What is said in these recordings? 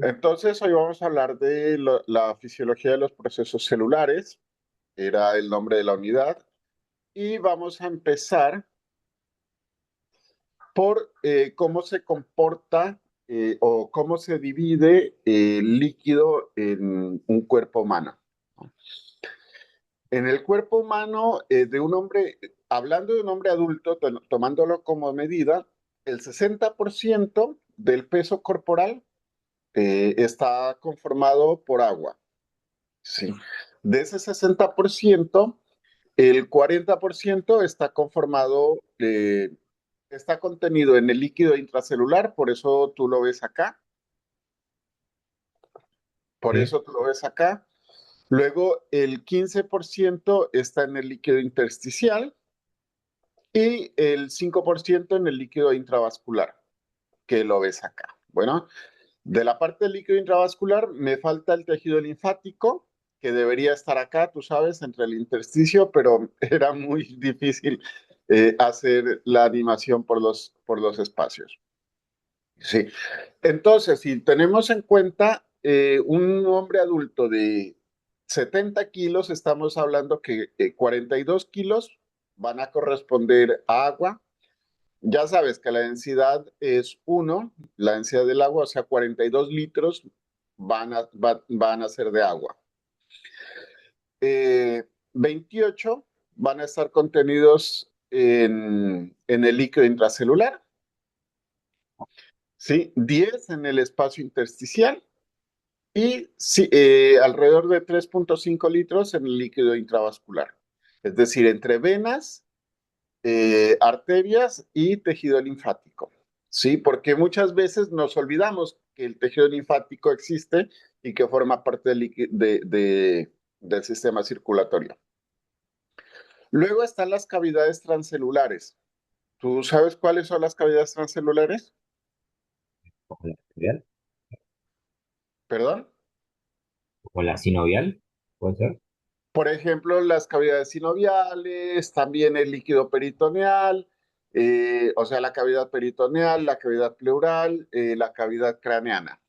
Entonces, hoy vamos a hablar de la fisiología de los procesos celulares, era el nombre de la unidad, y vamos a empezar por cómo se comporta o cómo se divide el líquido en un cuerpo humano. En el cuerpo humano de un hombre, hablando de un hombre adulto, tomándolo como medida, el 60% del peso corporal está conformado por agua. Sí. De ese 60%, el 40% está conformado, está contenido en el líquido intracelular, por eso tú lo ves acá, por Sí. eso tú lo ves acá. Luego, el 15% está en el líquido intersticial y el 5% en el líquido intravascular, que lo ves acá. Bueno, de la parte del líquido intravascular me falta el tejido linfático, que debería estar acá, tú sabes, entre el intersticio, pero era muy difícil hacer la animación por los espacios. Sí. Entonces, si tenemos en cuenta un hombre adulto de 70 kilos, estamos hablando que 42 kilos van a corresponder a agua. Ya sabes que la densidad es 1, la densidad del agua, o sea, 42 litros van a ser de agua. 28 van a estar contenidos en el líquido intracelular, ¿sí? 10 en el espacio intersticial y sí, alrededor de 3,5 litros en el líquido intravascular. Es decir, entre venas, arterias y tejido linfático. Sí, porque muchas veces nos olvidamos que el tejido linfático existe y que forma parte del sistema circulatorio. Luego están las cavidades transcelulares. ¿Tú sabes cuáles son las cavidades transcelulares? Como la sinovial, ¿Perdón? como la sinovial, puede ser. Por ejemplo, las cavidades sinoviales, también el líquido peritoneal, o sea, la cavidad peritoneal, la cavidad pleural, la cavidad craneana.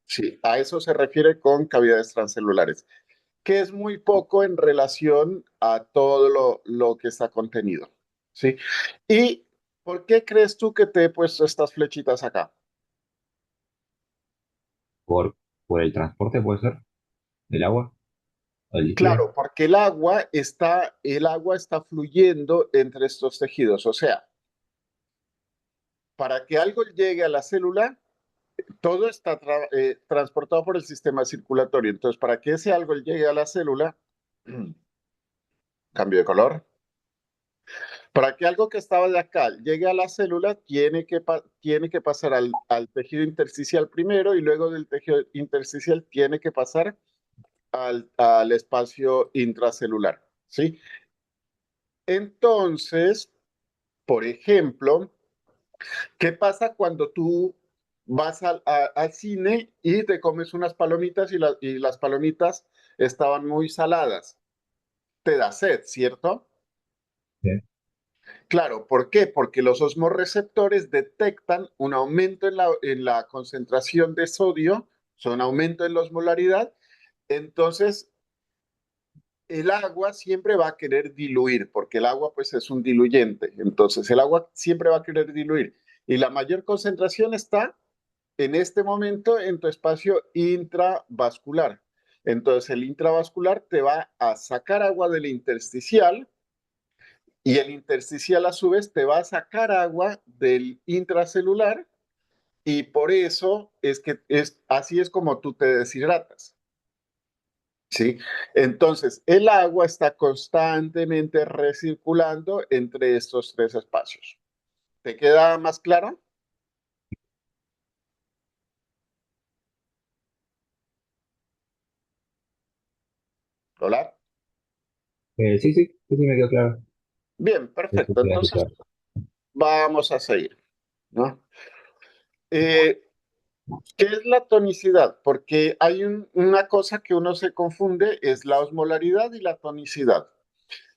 Sí, a eso se refiere con cavidades transcelulares, que es muy poco en relación a todo lo que está contenido. ¿Sí? ¿Y por qué crees tú que te he puesto estas flechitas acá? Por, por el transporte, puede ser, del agua o del líquido. Claro, porque el agua está fluyendo entre estos tejidos. O sea, para que algo llegue a la célula, todo está transportado por el sistema circulatorio. Entonces, para que ese algo llegue a la célula, cambio de color. Para que algo que estaba de acá llegue a la célula, tiene que pasar al tejido intersticial primero y luego del tejido intersticial tiene que pasar al espacio intracelular. ¿Sí? Entonces, por ejemplo, ¿qué pasa cuando tú vas al cine y te comes unas palomitas y las palomitas estaban muy saladas? Te da sed, ¿cierto? Sí. Claro, ¿por qué? Porque los osmorreceptores detectan un aumento en la concentración de sodio, son aumento en la osmolaridad, entonces el agua siempre va a querer diluir, porque el agua pues es un diluyente, entonces el agua siempre va a querer diluir y la mayor concentración está en este momento en tu espacio intravascular. Entonces el intravascular te va a sacar agua del intersticial y el intersticial a su vez te va a sacar agua del intracelular y por eso es que así es como tú te deshidratas. ¿Sí? Entonces, el agua está constantemente recirculando entre estos tres espacios. ¿Te queda más claro? Hola. Sí, sí, sí, sí, me quedó claro. Bien, Sí, sí, perfecto. sí, Entonces, claro. vamos a seguir, ¿no? Eh, ¿Qué es la tonicidad? Porque hay una cosa que uno se confunde, es la osmolaridad y la tonicidad.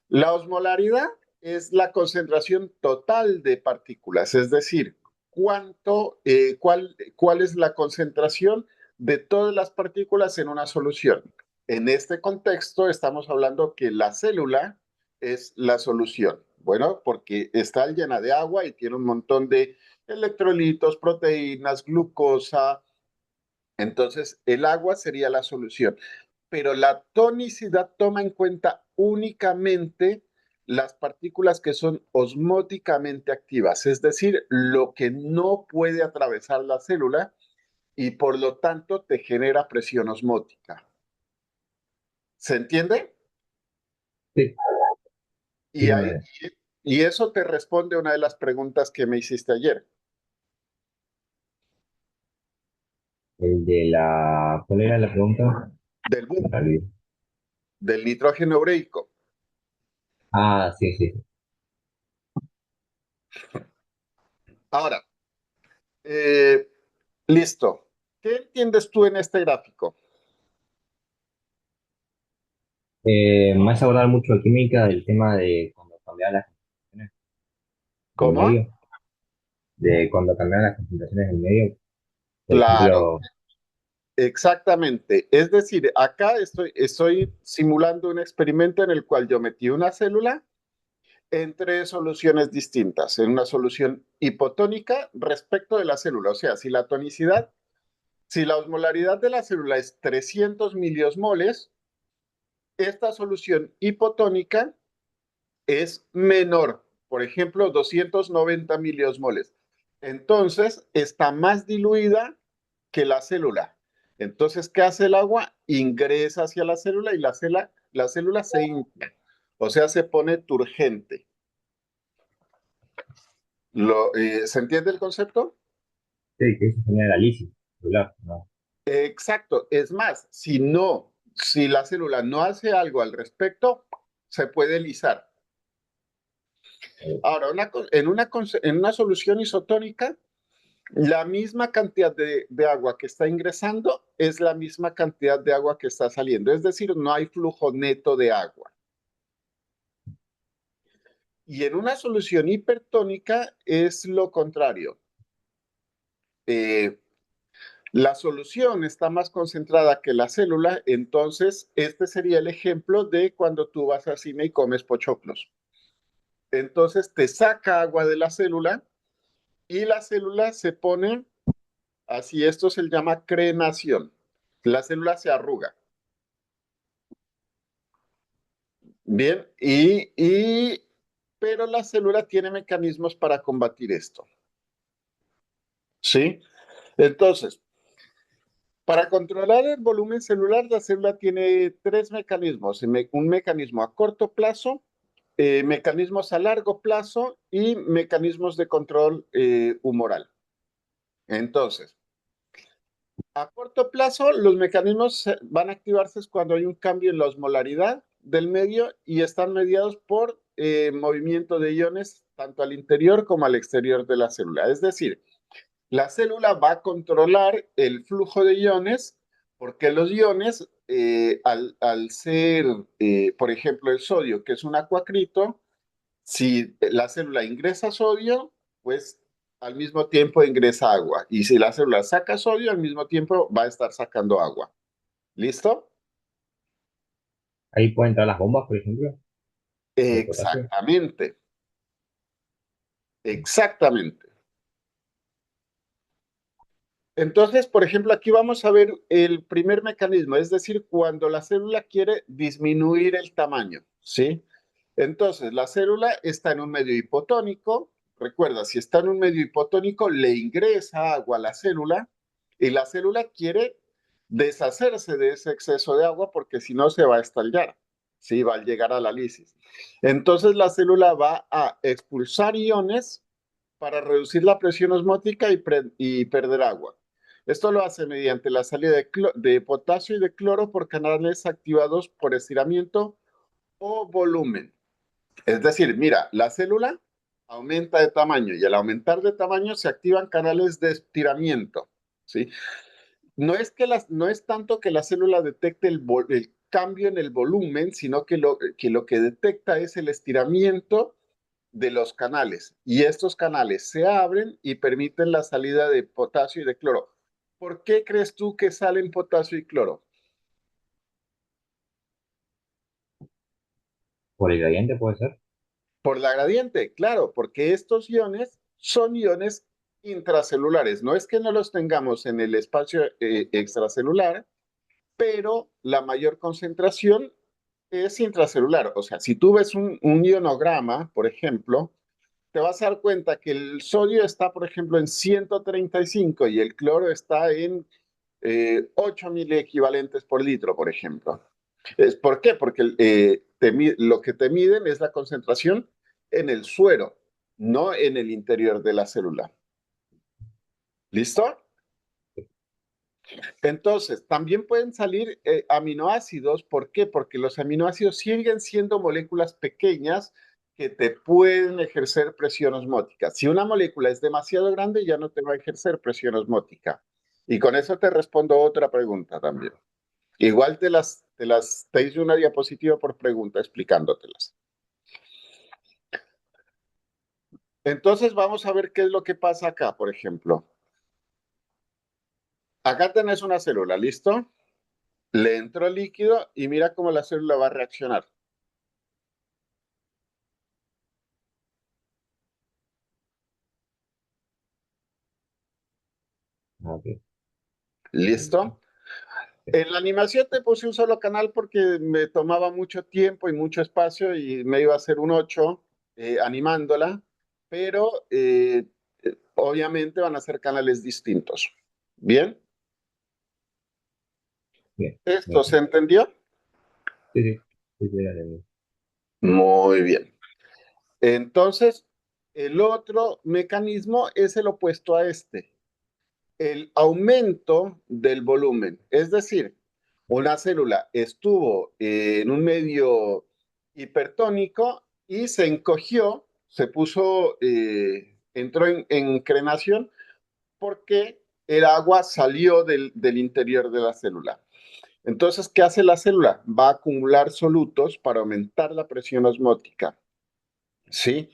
La osmolaridad es la concentración total de partículas, es decir, cuál es la concentración de todas las partículas en una solución. En este contexto estamos hablando que la célula es la solución. Bueno, porque está llena de agua y tiene un montón de electrolitos, proteínas, glucosa. Entonces, el agua sería la solución. Pero la tonicidad toma en cuenta únicamente las partículas que son osmóticamente activas, es decir, lo que no puede atravesar la célula y por lo tanto te genera presión osmótica. ¿Se entiende? Sí, Y, ahí, dígame, y eso te responde a una de las preguntas que me hiciste ayer, el de la, ¿cuál era la pregunta? del Me boom, la olvidé. del nitrógeno ureico. Ah, sí, sí. Ahora, eh, listo. ¿Qué entiendes tú en este gráfico? Me hace acordar mucho de química del tema de cuando cambiaban las concentraciones del ¿Cómo? medio, de cuando cambiaban las concentraciones del medio. Por Claro, ejemplo, exactamente. Es decir, acá estoy simulando un experimento en el cual yo metí una célula en tres soluciones distintas, en una solución hipotónica respecto de la célula. O sea, si la osmolaridad de la célula es 300 miliosmoles, esta solución hipotónica es menor, por ejemplo, 290 miliosmoles. Entonces, está más diluida que la célula. Entonces, ¿qué hace el agua? Ingresa hacia la célula y la célula se hincha, o sea, se pone turgente. ¿Se entiende el concepto? sí, que eso genera la lisis celular, ¿no? Exacto. Es más, si la célula no hace algo al respecto, se puede lisar. Ahora, en una solución isotónica, la misma cantidad de agua que está ingresando es la misma cantidad de agua que está saliendo. Es decir, no hay flujo neto de agua. Y en una solución hipertónica es lo contrario. Eh, la solución está más concentrada que la célula, entonces este sería el ejemplo de cuando tú vas al cine y comes pochoclos. Entonces te saca agua de la célula y la célula se pone así, esto se llama crenación. La célula se arruga. Bien, pero la célula tiene mecanismos para combatir esto, ¿sí? Entonces, para controlar el volumen celular, la célula tiene tres mecanismos. Un mecanismo a corto plazo, mecanismos a largo plazo y mecanismos de control humoral. Entonces, a corto plazo, los mecanismos van a activarse cuando hay un cambio en la osmolaridad del medio y están mediados por movimiento de iones tanto al interior como al exterior de la célula. Es decir, la célula va a controlar el flujo de iones porque los iones, al ser, por ejemplo, el sodio, que es un acuacrito, si la célula ingresa sodio, pues al mismo tiempo ingresa agua. Y si la célula saca sodio, al mismo tiempo va a estar sacando agua. ¿Listo? Ahí pueden entrar las bombas, por ejemplo, de potasio. Exactamente, exactamente. Entonces, por ejemplo, aquí vamos a ver el primer mecanismo, es decir, cuando la célula quiere disminuir el tamaño, ¿sí? Entonces, la célula está en un medio hipotónico. Recuerda, si está en un medio hipotónico, le ingresa agua a la célula y la célula quiere deshacerse de ese exceso de agua porque si no se va a estallar, ¿sí? Va a llegar a la lisis. Entonces, la célula va a expulsar iones para reducir la presión osmótica y perder agua. Esto lo hace mediante la salida de potasio y de cloro por canales activados por estiramiento o volumen. Es decir, mira, la célula aumenta de tamaño y al aumentar de tamaño se activan canales de estiramiento, ¿sí? No es tanto que la célula detecte cambio en el volumen, sino que lo que detecta es el estiramiento de los canales y estos canales se abren y permiten la salida de potasio y de cloro. ¿Por qué crees tú que salen potasio y cloro? Por el gradiente puede ser. Por la gradiente, claro, porque estos iones son iones intracelulares. No es que no los tengamos en el espacio extracelular, pero la mayor concentración es intracelular. O sea, si tú ves un ionograma, por ejemplo, te vas a dar cuenta que el sodio está, por ejemplo, en 135 y el cloro está en 8 miliequivalentes por litro, por ejemplo. ¿Por qué? Porque lo que te miden es la concentración en el suero, no en el interior de la célula. ¿Listo? Entonces, también pueden salir aminoácidos. ¿Por qué? Porque los aminoácidos siguen siendo moléculas pequeñas que te pueden ejercer presión osmótica. Si una molécula es demasiado grande, ya no te va a ejercer presión osmótica. Y con eso te respondo otra pregunta también. Igual te hice una diapositiva por pregunta explicándotelas. Entonces vamos a ver qué es lo que pasa acá, por ejemplo. Acá tenés una célula, ¿listo? Le entró líquido y mira cómo la célula va a reaccionar. Ah, ok. ¿Listo? En la animación te puse un solo canal porque me tomaba mucho tiempo y mucho espacio y me iba a hacer un 8 animándola, pero obviamente van a ser canales distintos. ¿Bien? Bien, ¿Esto se bien. entendió? Sí, sí, sí, sí, dale. Muy bien. Entonces, el otro mecanismo es el opuesto a este, el aumento del volumen. Es decir, una célula estuvo en un medio hipertónico y se encogió, se puso, entró en crenación porque el agua salió del interior de la célula. Entonces, ¿qué hace la célula? Va a acumular solutos para aumentar la presión osmótica. ¿Sí?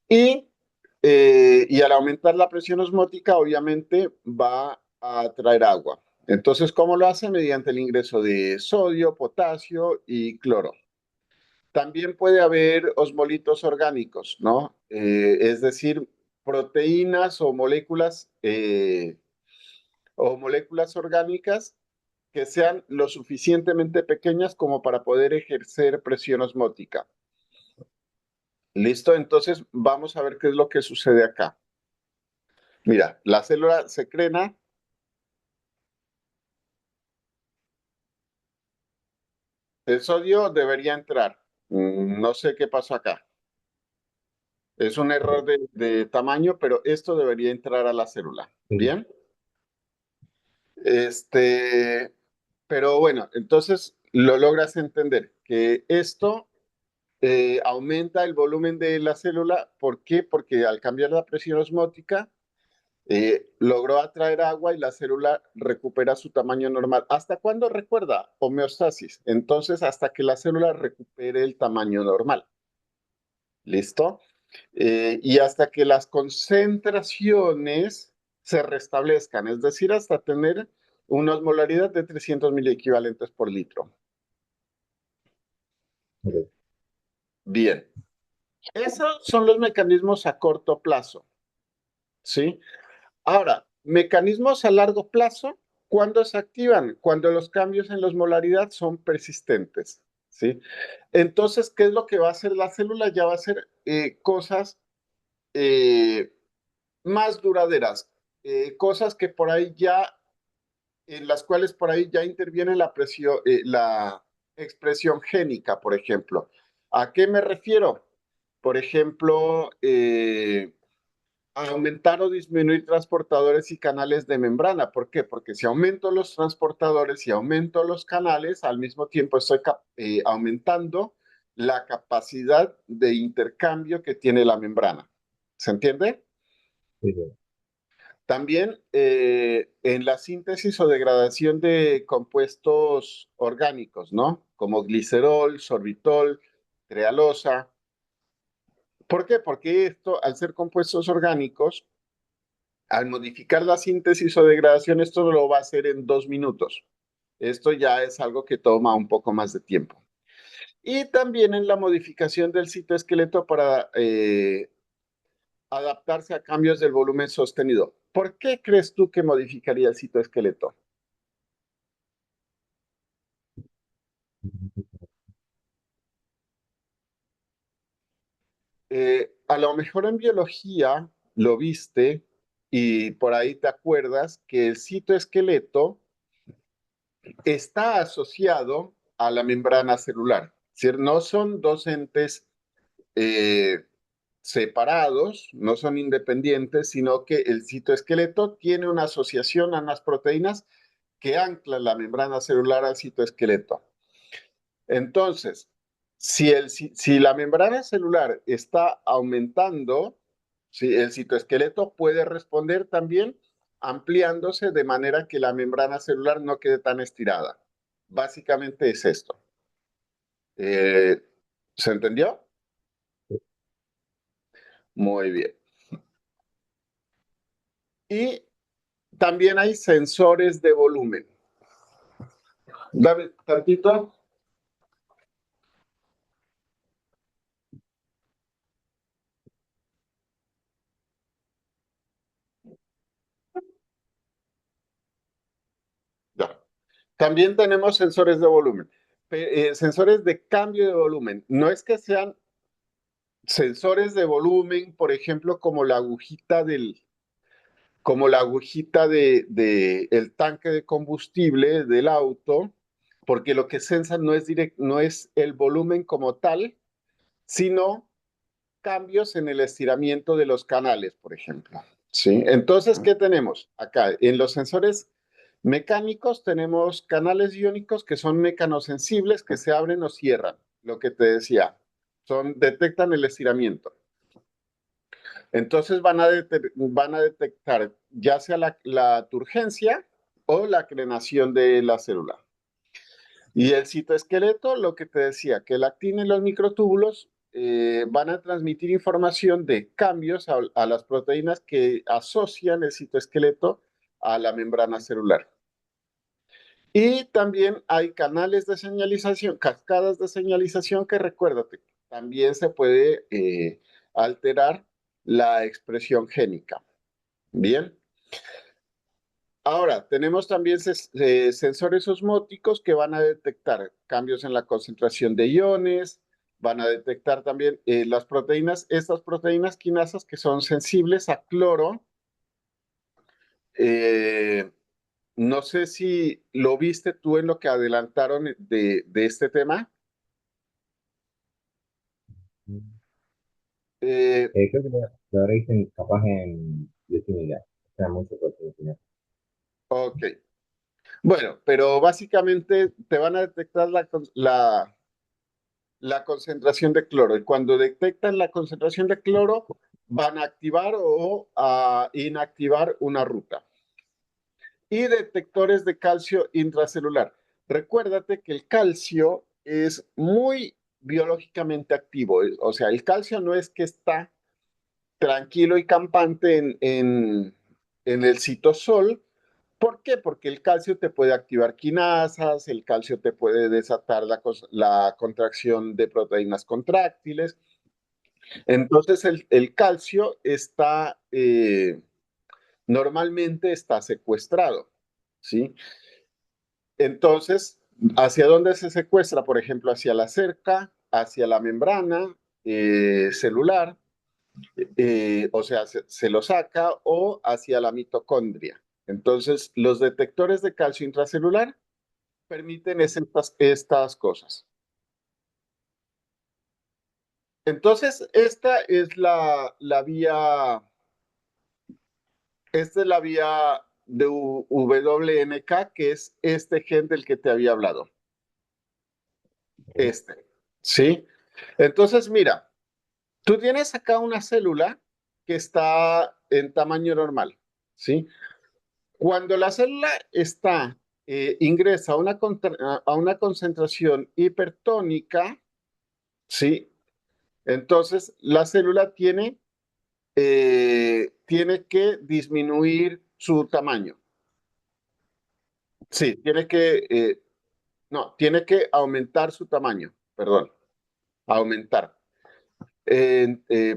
Y al aumentar la presión osmótica, obviamente va a atraer agua. Entonces, ¿cómo lo hace? Mediante el ingreso de sodio, potasio y cloro. También puede haber osmolitos orgánicos, ¿no? Es decir, proteínas o moléculas orgánicas que sean lo suficientemente pequeñas como para poder ejercer presión osmótica. ¿Listo? Entonces, vamos a ver qué es lo que sucede acá. Mira, la célula se crena, el sodio debería entrar. No sé qué pasó acá. Es un error Ok. de tamaño, pero esto debería entrar a la célula. Sí, Bien. Este, pero bueno, entonces lo logras entender que esto aumenta el volumen de la célula. ¿Por qué? Porque al cambiar la presión osmótica, logró atraer agua y la célula recupera su tamaño normal. ¿Hasta cuándo recuerda? Homeostasis. Entonces, hasta que la célula recupere el tamaño normal. ¿Listo? Y hasta que las concentraciones se restablezcan, es decir, hasta tener una osmolaridad de 300 miliequivalentes por litro. ok. Bien, esos son los mecanismos a corto plazo, ¿sí? Ahora, mecanismos a largo plazo, ¿cuándo se activan? Cuando los cambios en la osmolaridad son persistentes, ¿sí? Entonces, ¿qué es lo que va a hacer la célula? Ya va a hacer cosas eh, más duraderas, cosas que por ahí ya, en las cuales por ahí ya interviene la presión, la expresión génica, por ejemplo. ¿A qué me refiero? Por ejemplo, aumentar o disminuir transportadores y canales de membrana. ¿Por qué? Porque si aumento los transportadores y aumento los canales, al mismo tiempo estoy aumentando la capacidad de intercambio que tiene la membrana. ¿Se entiende? Sí, sí. También en la síntesis o degradación de compuestos orgánicos, ¿no? Como glicerol, sorbitol, trealosa. ¿Por qué? Porque esto, al ser compuestos orgánicos, al modificar la síntesis o degradación, esto lo va a hacer en 2 minutos. Esto ya es algo que toma un poco más de tiempo. Y también en la modificación del citoesqueleto para adaptarse a cambios del volumen sostenido. ¿Por qué crees tú que modificaría el citoesqueleto? A lo mejor en biología lo viste y por ahí te acuerdas que el citoesqueleto está asociado a la membrana celular. Es decir, no son dos entes eh, separados, no son independientes, sino que el citoesqueleto tiene una asociación a unas proteínas que anclan la membrana celular al citoesqueleto. Entonces, si la membrana celular está aumentando, si el citoesqueleto puede responder también ampliándose de manera que la membrana celular no quede tan estirada. Básicamente es esto. Eh, ¿Se entendió? Muy bien. Y también hay sensores de volumen. Dame tantito. Ya. También tenemos sensores de volumen, sensores de cambio de volumen. No es que sean sensores de volumen, por ejemplo, como la agujita de el tanque de combustible del auto, porque lo que sensan no es el volumen como tal, sino cambios en el estiramiento de los canales, por ejemplo. ¿Sí? Entonces, ¿qué tenemos acá? En los sensores mecánicos tenemos canales iónicos que son mecanosensibles que se abren o cierran, lo que te decía, detectan el estiramiento. Entonces van a detectar ya sea la turgencia o la crenación de la célula. Y el citoesqueleto, lo que te decía, que la actina y los microtúbulos van a transmitir información de cambios a las proteínas que asocian el citoesqueleto a la membrana celular. Y también hay canales de señalización, cascadas de señalización que recuérdate, también se puede alterar la expresión génica. Bien. Ahora, tenemos también sensores osmóticos que van a detectar cambios en la concentración de iones, van a detectar también las proteínas, estas proteínas quinasas que son sensibles a cloro. Eh, no sé si lo viste tú en lo que adelantaron de este tema. Eh, Creo que lo habré visto capaz en bioquímica. O sea, mucho por bioquímica. ok. Bueno, pero básicamente te van a detectar la concentración de cloro. Y cuando detectan la concentración de cloro, van a activar o a inactivar una ruta. Y detectores de calcio intracelular. Recuérdate que el calcio es muy biológicamente activo. O sea, el calcio no es que está tranquilo y campante en el citosol. ¿Por qué? Porque el calcio te puede activar quinasas, el calcio te puede desatar la contracción de proteínas contráctiles. Entonces, el calcio normalmente está secuestrado, ¿sí? Entonces, ¿hacia dónde se secuestra? Por ejemplo, hacia la cerca, hacia la membrana celular, o sea, se lo saca, o hacia la mitocondria. Entonces, los detectores de calcio intracelular permiten estas cosas. Entonces, esta es la vía de WNK, que es este gen del que te había hablado. Ok. Este, ¿sí? Entonces, mira, tú tienes acá una célula que está en tamaño normal, ¿sí? Cuando la célula ingresa a una concentración hipertónica, ¿sí? Entonces, la célula tiene que disminuir su tamaño. Sí, no, tiene que aumentar su tamaño, perdón, aumentar.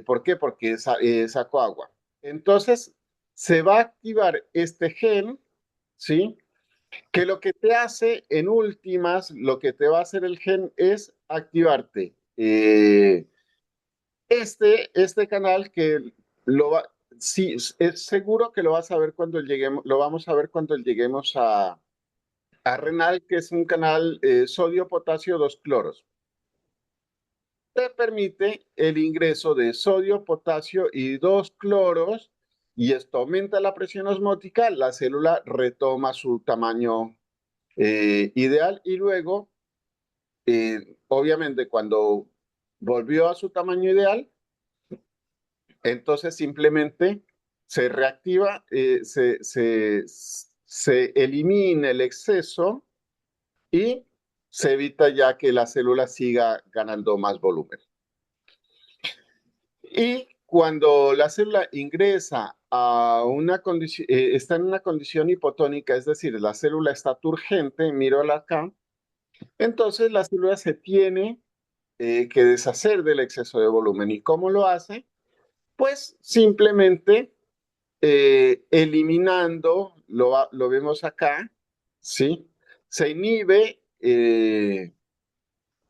¿Por qué? Porque sacó agua. Entonces, se va a activar este gen, ¿sí? Que lo que te hace, en últimas, lo que te va a hacer el gen es activarte este canal que sí, es seguro que lo vas a ver cuando lleguemos, lo vamos a ver cuando lleguemos a renal, que es un canal sodio-potasio 2 cloros. Te permite el ingreso de sodio, potasio y 2 cloros, y esto aumenta la presión osmótica, la célula retoma su tamaño ideal y luego, obviamente, cuando volvió a su tamaño ideal, entonces simplemente se reactiva, se elimina el exceso y se evita ya que la célula siga ganando más volumen. Y cuando la célula ingresa a una condición, está en una condición hipotónica, es decir, la célula está turgente, mírala acá, entonces la célula se tiene que deshacer del exceso de volumen. ¿Y cómo lo hace? Pues simplemente eliminando, lo vemos acá, ¿sí? Se inhibe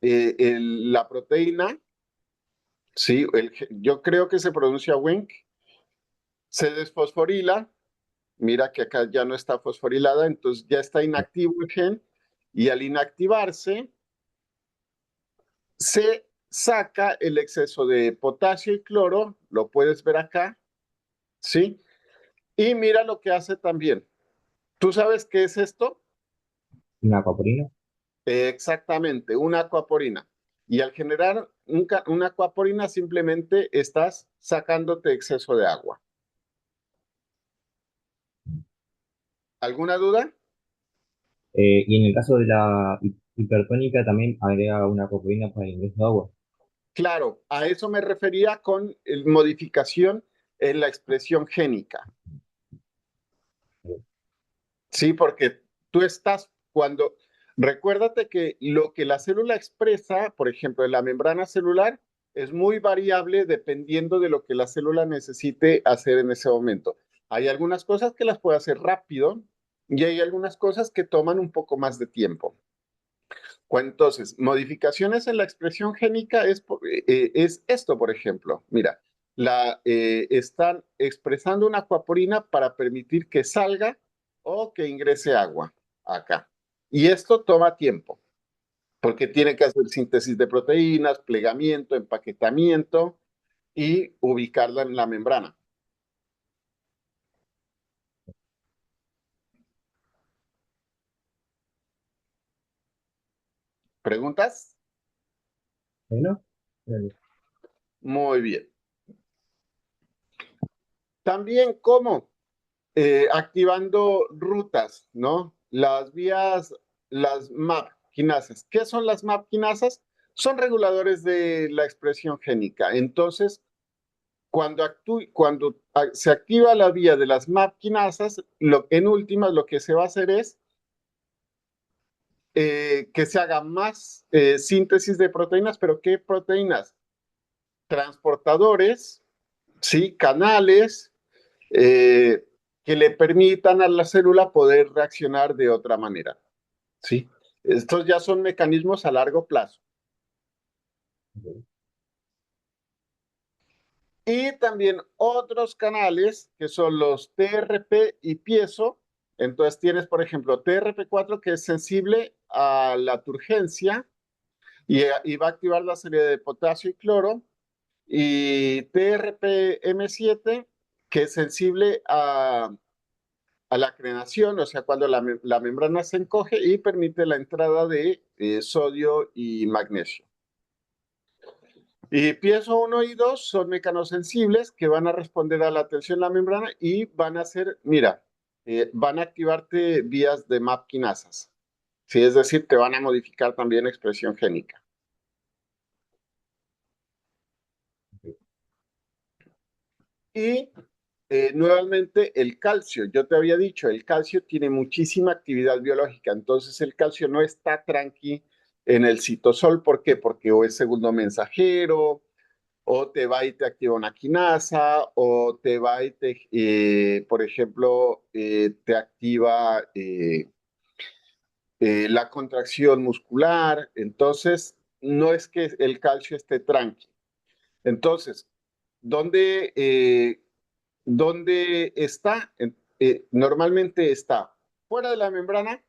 la proteína, ¿sí? Yo creo que se pronuncia Wink, se desfosforila, mira que acá ya no está fosforilada, entonces ya está inactivo el gen, y al inactivarse, se saca el exceso de potasio y cloro, lo puedes ver acá, ¿sí? Y mira lo que hace también. ¿Tú sabes qué es esto? Una aquaporina. Exactamente, una acuaporina. Y al generar una acuaporina simplemente estás sacándote exceso de agua. ¿Alguna duda? Y en el caso de la hipertónica también agrega una aquaporina para el ingreso de agua. Claro, a eso me refería con modificación en la expresión génica. Sí, porque tú estás cuando, recuérdate que lo que la célula expresa, por ejemplo, en la membrana celular, es muy variable dependiendo de lo que la célula necesite hacer en ese momento. Hay algunas cosas que las puede hacer rápido y hay algunas cosas que toman un poco más de tiempo. Entonces, modificaciones en la expresión génica es esto, por ejemplo. Mira, están expresando una acuaporina para permitir que salga o que ingrese agua acá. Y esto toma tiempo, porque tiene que hacer síntesis de proteínas, plegamiento, empaquetamiento y ubicarla en la membrana. ¿Preguntas? Bueno, Muy bien. También, ¿cómo? Activando rutas, ¿no? Las vías, las MAP quinasas. ¿Qué son las MAP quinasas? Son reguladores de la expresión génica. Entonces, cuando se activa la vía de las MAP quinasas, en últimas lo que se va a hacer es que se haga más síntesis de proteínas, pero ¿qué proteínas? Transportadores, ¿sí? Canales, eh, que le permitan a la célula poder reaccionar de otra manera. ¿Sí? Estos ya son mecanismos a largo plazo. Y también otros canales que son los TRP y piezo. Entonces tienes, por ejemplo, TRP4 que es sensible a la turgencia y va a activar la salida de potasio y cloro. Y TRPM7 que es sensible a la crenación, o sea, cuando la membrana se encoge y permite la entrada de sodio y magnesio. Y piezo 1 y 2 son mecanosensibles que van a responder a la tensión en la membrana y van a hacer, mira, van a activarte vías de MAP quinasas. Sí, es decir, te van a modificar también expresión génica. Y nuevamente el calcio. Yo te había dicho, el calcio tiene muchísima actividad biológica, entonces el calcio no está tranqui en el citosol. ¿Por qué? Porque o es segundo mensajero, o te va y te activa una quinasa, o te va y te, por ejemplo, te activa la contracción muscular. Entonces, no es que el calcio esté tranqui. Entonces, ¿dónde, dónde está? Normalmente está fuera de la membrana,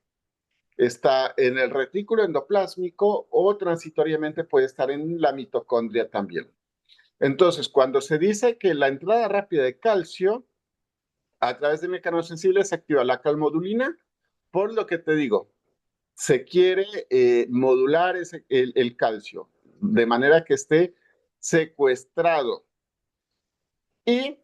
está en el retículo endoplásmico o transitoriamente puede estar en la mitocondria también. Entonces, cuando se dice que la entrada rápida de calcio a través de mecanos sensibles se activa la calmodulina, por lo que te digo, se quiere modular el calcio de manera que esté secuestrado. Y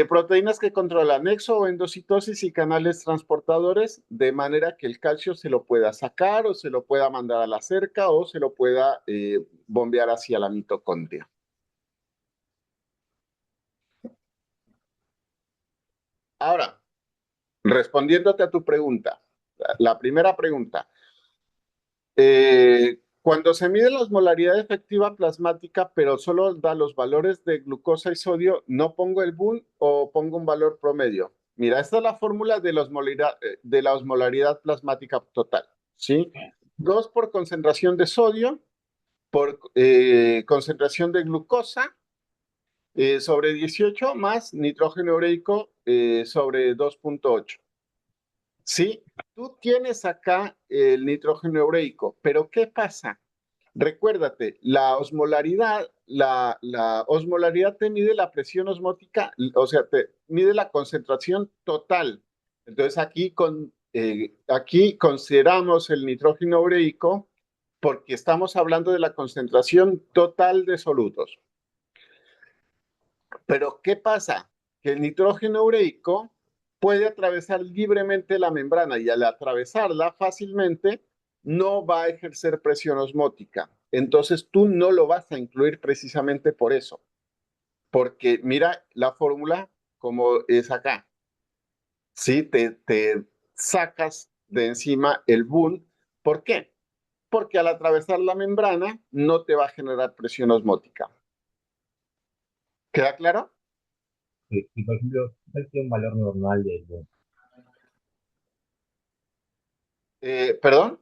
proteínas que controlan exoendocitosis y canales transportadores, de manera que el calcio se lo pueda sacar o se lo pueda mandar a la cerca o se lo pueda bombear hacia la mitocondria. Ahora, respondiéndote a tu pregunta, la primera pregunta, cuando se mide la osmolaridad efectiva plasmática, pero solo da los valores de glucosa y sodio, ¿no pongo el BUN o pongo un valor promedio? Mira, esta es la fórmula de la osmolaridad plasmática total, ¿sí? 2 por concentración de sodio, por concentración de glucosa, sobre 18 más nitrógeno ureico sobre 2,8. Sí, tú tienes acá el nitrógeno ureico, pero ¿qué pasa? Recuérdate, la osmolaridad te mide la presión osmótica, o sea, te mide la concentración total. Entonces aquí consideramos el nitrógeno ureico porque estamos hablando de la concentración total de solutos. Pero ¿qué pasa? Que el nitrógeno ureico puede atravesar libremente la membrana y al atravesarla fácilmente no va a ejercer presión osmótica. Entonces tú no lo vas a incluir precisamente por eso. Porque mira la fórmula como es acá. Sí, te sacas de encima el BUN. ¿Por qué? Porque al atravesar la membrana no te va a generar presión osmótica. ¿Queda claro? Y, por ejemplo, ¿cuál sería un valor normal del boom? ¿Perdón?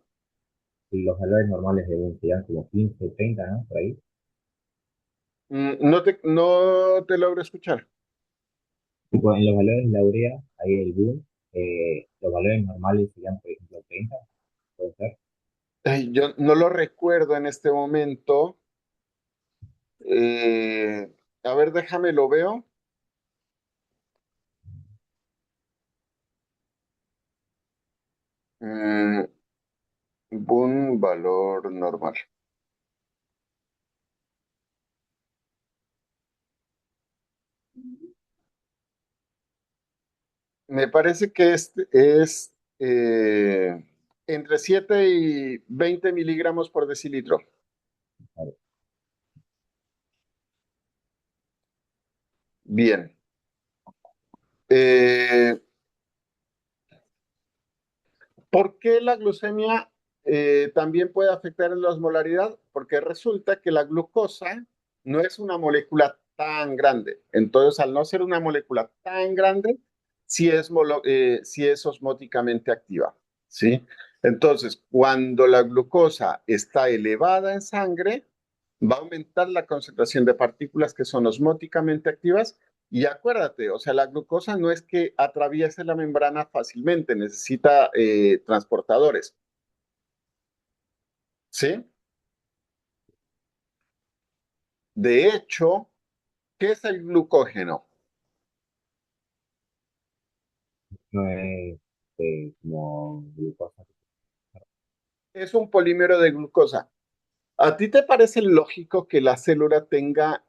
Y los valores normales de boom serían como 15, 30, ¿no? Por ahí. No te logro escuchar. Tipo, en los valores de la urea, ahí el boom, los valores normales serían, por ejemplo, 30, puede ser. Ay, yo no lo recuerdo en este momento. Eh, a ver, déjame lo veo. Mm, un valor normal. Me parece que este es entre 7 y 20 miligramos por decilitro. Claro. Bien. Eh, ¿Por qué la glucemia también puede afectar en la osmolaridad? Porque resulta que la glucosa no es una molécula tan grande. Entonces, al no ser una molécula tan grande, sí es osmóticamente activa. ¿Sí? Entonces, cuando la glucosa está elevada en sangre, va a aumentar la concentración de partículas que son osmóticamente activas. Y acuérdate, o sea, la glucosa no es que atraviese la membrana fácilmente, necesita transportadores, ¿sí? De hecho, ¿qué es el glucógeno? No es como glucosa. Es un polímero de glucosa. ¿A ti te parece lógico que la célula tenga,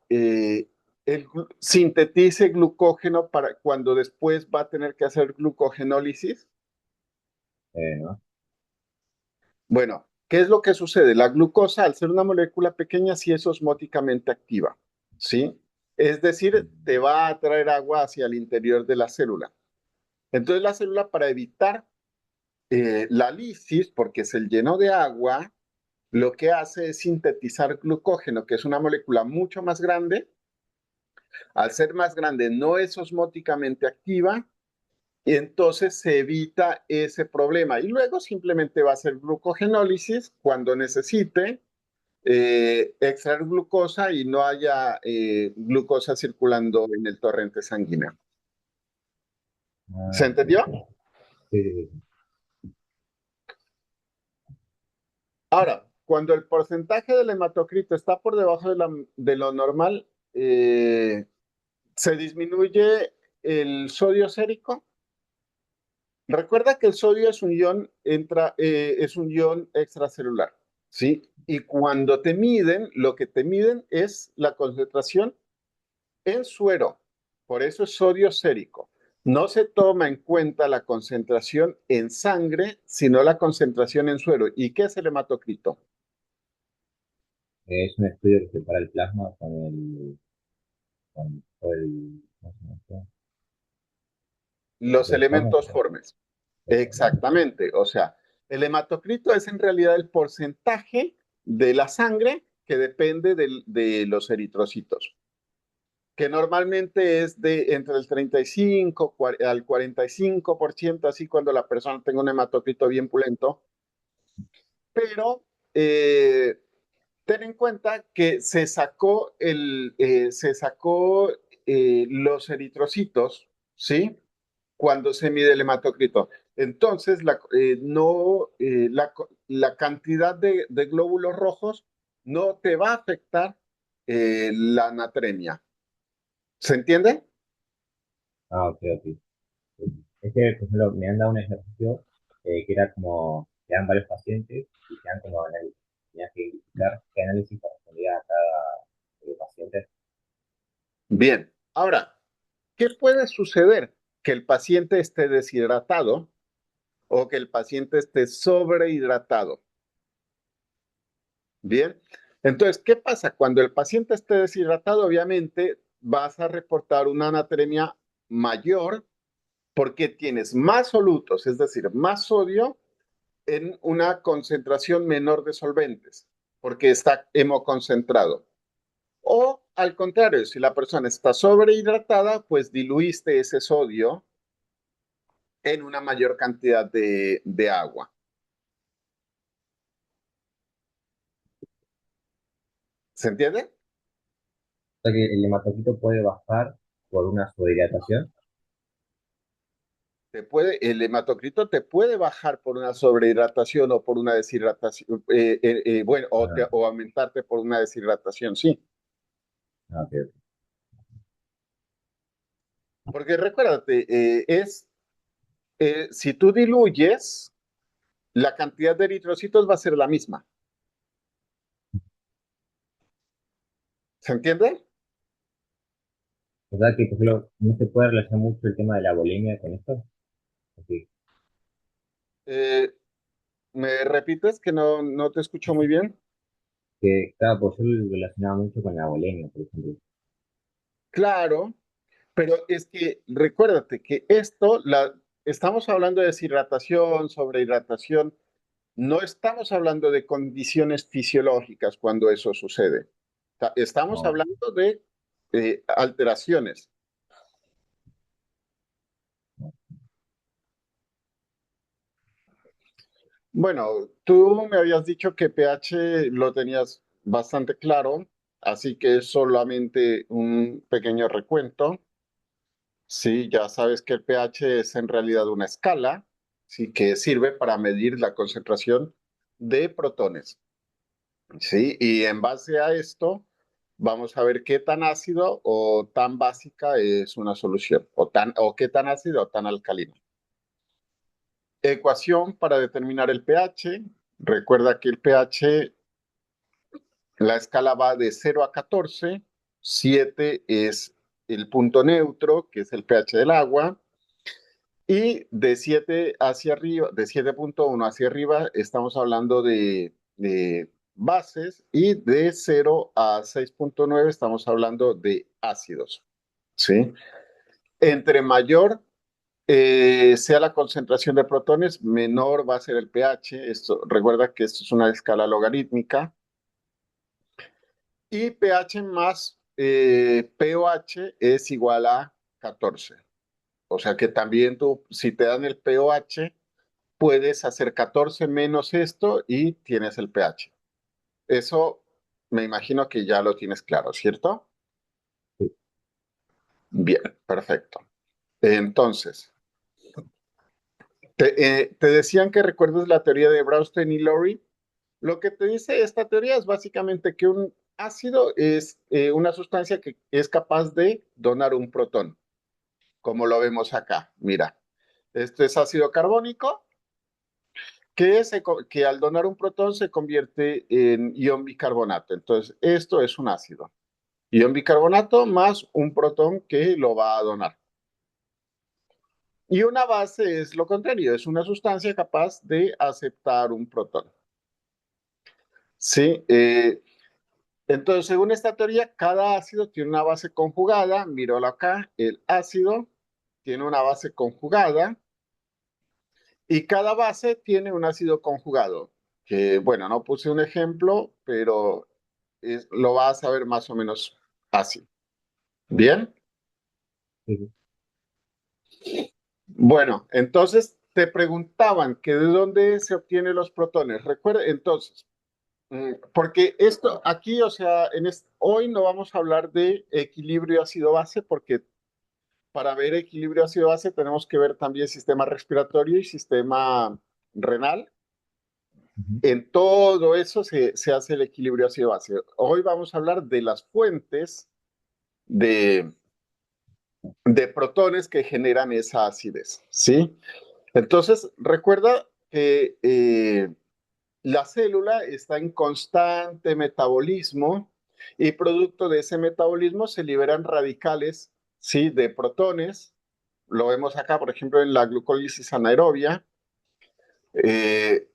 sintetice glucógeno para cuando después va a tener que hacer glucogenólisis? ¿No? Bueno, ¿qué es lo que sucede? La glucosa, al ser una molécula pequeña, sí es osmóticamente activa, ¿sí? Es decir, te va a traer agua hacia el interior de la célula. Entonces la célula, para evitar la lisis, porque se llenó de agua, lo que hace es sintetizar glucógeno, que es una molécula mucho más grande. Al ser más grande, no es osmóticamente activa y entonces se evita ese problema. Y luego simplemente va a hacer glucogenólisis cuando necesite extraer glucosa y no haya glucosa circulando en el torrente sanguíneo. ¿Se Ah, entendió? sí, sí, sí. Ahora, cuando el porcentaje del hematocrito está por debajo de lo normal, se disminuye el sodio sérico. Recuerda que el sodio es un ion, es un ion extracelular, ¿sí? Y cuando te miden, lo que te miden es la concentración en suero. Por eso es sodio sérico. No se toma en cuenta la concentración en sangre, sino la concentración en suero. ¿Y qué es el hematocrito? Es un estudio que separa el plasma con todo ¿cómo se llama esto? Los Citosoma. elementos formes. Exactamente. O sea, el hematocrito es en realidad el porcentaje de la sangre que depende de los eritrocitos, que normalmente es de entre el 35 al 45%, así cuando la persona tenga un hematocrito bien pulento, pero eh, ten en cuenta que se sacó los eritrocitos, ¿sí? Cuando se mide el hematocrito. Entonces, no, la cantidad de glóbulos rojos no te va a afectar la natremia. ¿Se entiende? Ah, ok, ok. Es que, por ejemplo, me han dado un ejercicio que era como, que eran varios pacientes y te dan como análisis. Tenías que identificar qué análisis correspondía a cada paciente. Bien. Ahora, ¿qué puede suceder? Que el paciente esté deshidratado o que el paciente esté sobrehidratado. Bien. Entonces, ¿qué pasa? Cuando el paciente esté deshidratado, obviamente vas a reportar una anatremia mayor porque tienes más solutos, es decir, más sodio en una concentración menor de solventes, porque está hemoconcentrado. O al contrario, si la persona está sobrehidratada, pues diluiste ese sodio en una mayor cantidad de agua. ¿Se entiende? O sea que el hematocrito puede bajar por una sobrehidratación. El hematocrito te puede bajar por una sobrehidratación o por una deshidratación, bueno, Ah, o aumentarte por una deshidratación, sí. ah, ok, ok. Porque recuérdate, si tú diluyes, la cantidad de eritrocitos va a ser la misma. ¿Se entiende? O sea que, por ejemplo, no se puede relacionar mucho el tema de la bulimia con esto. Así Eh, ¿Me repites que no te escucho muy bien? que, claro, pues yo lo relacionaba mucho con la bulimia, por ejemplo. Claro, pero es que recuérdate que estamos hablando de deshidratación, sobrehidratación, no estamos hablando de condiciones fisiológicas cuando eso sucede. Estamos No, hablando de alteraciones. no. Bueno, tú me habías dicho que pH lo tenías bastante claro, así que es solamente un pequeño recuento. Sí, ya sabes que el pH es en realidad una escala, sí, que sirve para medir la concentración de protones. Sí, y en base a esto, vamos a ver qué tan ácido o tan básica es una solución, o qué tan ácido o tan alcalino. Ecuación para determinar el pH. Recuerda que el pH, la escala va de 0 a 14. 7 es el punto neutro, que es el pH del agua. Y de 7 hacia arriba, de 7,1 hacia arriba, estamos hablando bases y de 0 a 6,9 estamos hablando de ácidos, ¿sí? Entre mayor sea la concentración de protones, menor va a ser el pH. Esto, recuerda que esto es una escala logarítmica. Y pH más pOH es igual a 14. O sea que también tú, si te dan el pOH, puedes hacer 14 menos esto y tienes el pH. Eso me imagino que ya lo tienes claro, ¿cierto? Sí, Bien, perfecto. Entonces, te decían que recuerdes la teoría de Braustein y Lowry. Lo que te dice esta teoría es básicamente que un ácido es una sustancia que es capaz de donar un protón, como lo vemos acá. Mira, esto es ácido carbónico que al donar un protón se convierte en ion bicarbonato. Entonces, esto es un ácido. Ion bicarbonato más un protón que lo va a donar. Y una base es lo contrario, es una sustancia capaz de aceptar un protón. Sí, entonces, según esta teoría, cada ácido tiene una base conjugada. Míralo acá, el ácido tiene una base conjugada y cada base tiene un ácido conjugado. Que bueno, no puse un ejemplo, pero lo vas a ver más o menos así. Bien, sí, sí. bueno, entonces te preguntaban que de dónde se obtienen los protones. Recuerda, entonces, porque esto aquí, o sea, hoy no vamos a hablar de equilibrio ácido-base porque para ver equilibrio ácido-base tenemos que ver también sistema respiratorio y sistema renal. Ujú. En todo eso se hace el equilibrio ácido-base. Hoy vamos a hablar de las fuentes de, de protones que generan esa acidez, ¿sí? Entonces, recuerda que la célula está en constante metabolismo y producto de ese metabolismo se liberan radicales, ¿sí? De protones. Lo vemos acá, por ejemplo, en la glucólisis anaerobia. Eh,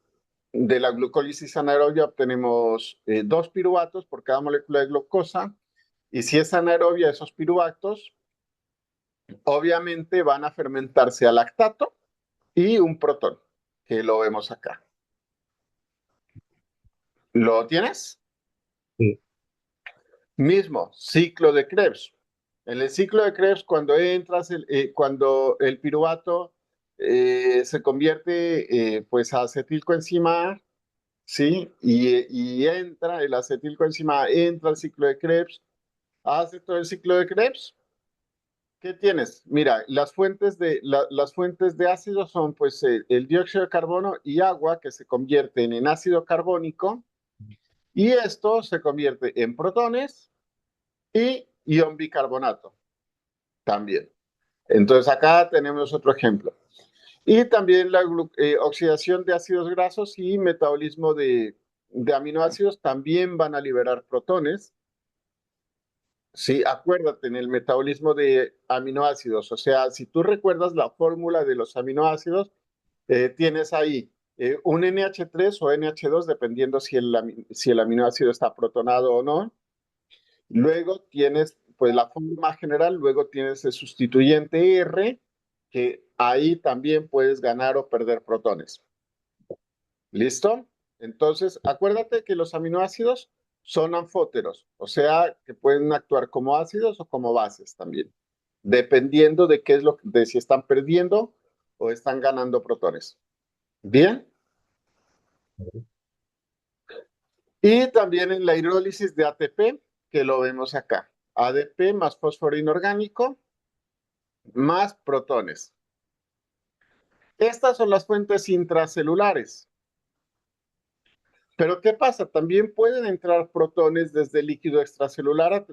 de la glucólisis anaerobia obtenemos 2 piruvatos por cada molécula de glucosa. Y si es anaerobia, esos piruvatos obviamente van a fermentarse a lactato y un protón, que lo vemos acá. ¿Lo tienes? Sí, Mismo, ciclo de Krebs. En el ciclo de Krebs, cuando el piruvato se convierte pues a acetilcoenzima A, ¿sí? Y entra, el acetilcoenzima A entra al ciclo de Krebs, hace todo el ciclo de Krebs. ¿Qué tienes? Mira, las fuentes de ácido son pues el dióxido de carbono y agua que se convierten en ácido carbónico y esto se convierte en protones y ion bicarbonato también. Entonces acá tenemos otro ejemplo. Y también la oxidación de ácidos grasos y metabolismo de aminoácidos también van a liberar protones. Sí, acuérdate en el metabolismo de aminoácidos, o sea, si tú recuerdas la fórmula de los aminoácidos, tienes ahí un NH3 o NH2, dependiendo si el aminoácido está protonado o no. Luego tienes, pues, la forma general, luego tienes el sustituyente R, que ahí también puedes ganar o perder protones. ¿Listo? Entonces, acuérdate que los aminoácidos son anfóteros, o sea, que pueden actuar como ácidos o como bases también, dependiendo de qué es de si están perdiendo o están ganando protones. Bien. Y también en la hidrólisis de ATP, que lo vemos acá. ADP más fósforo inorgánico más protones. Estas son las fuentes intracelulares. Pero ¿qué pasa? También pueden entrar protones desde el líquido extracelular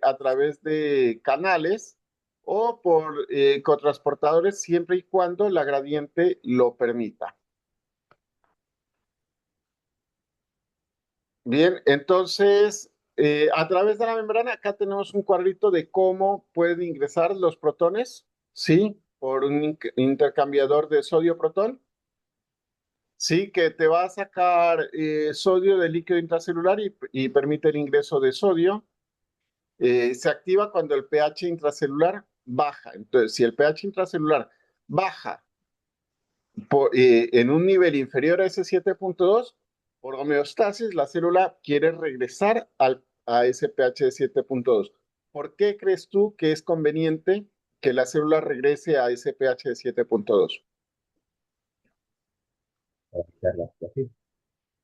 a través de canales o por cotransportadores siempre y cuando la gradiente lo permita. Bien, entonces a través de la membrana acá tenemos un cuadrito de cómo pueden ingresar los protones, ¿sí? Por un intercambiador de sodio-protón. sí, que te va a sacar sodio del líquido intracelular y permite el ingreso de sodio. Se activa cuando el pH intracelular baja. Entonces, si el pH intracelular baja en un nivel inferior a ese 7.2, por homeostasis, la célula quiere regresar a ese pH de 7.2. ¿Por qué crees tú que es conveniente que la célula regrese a ese pH de 7.2? para quitarla así.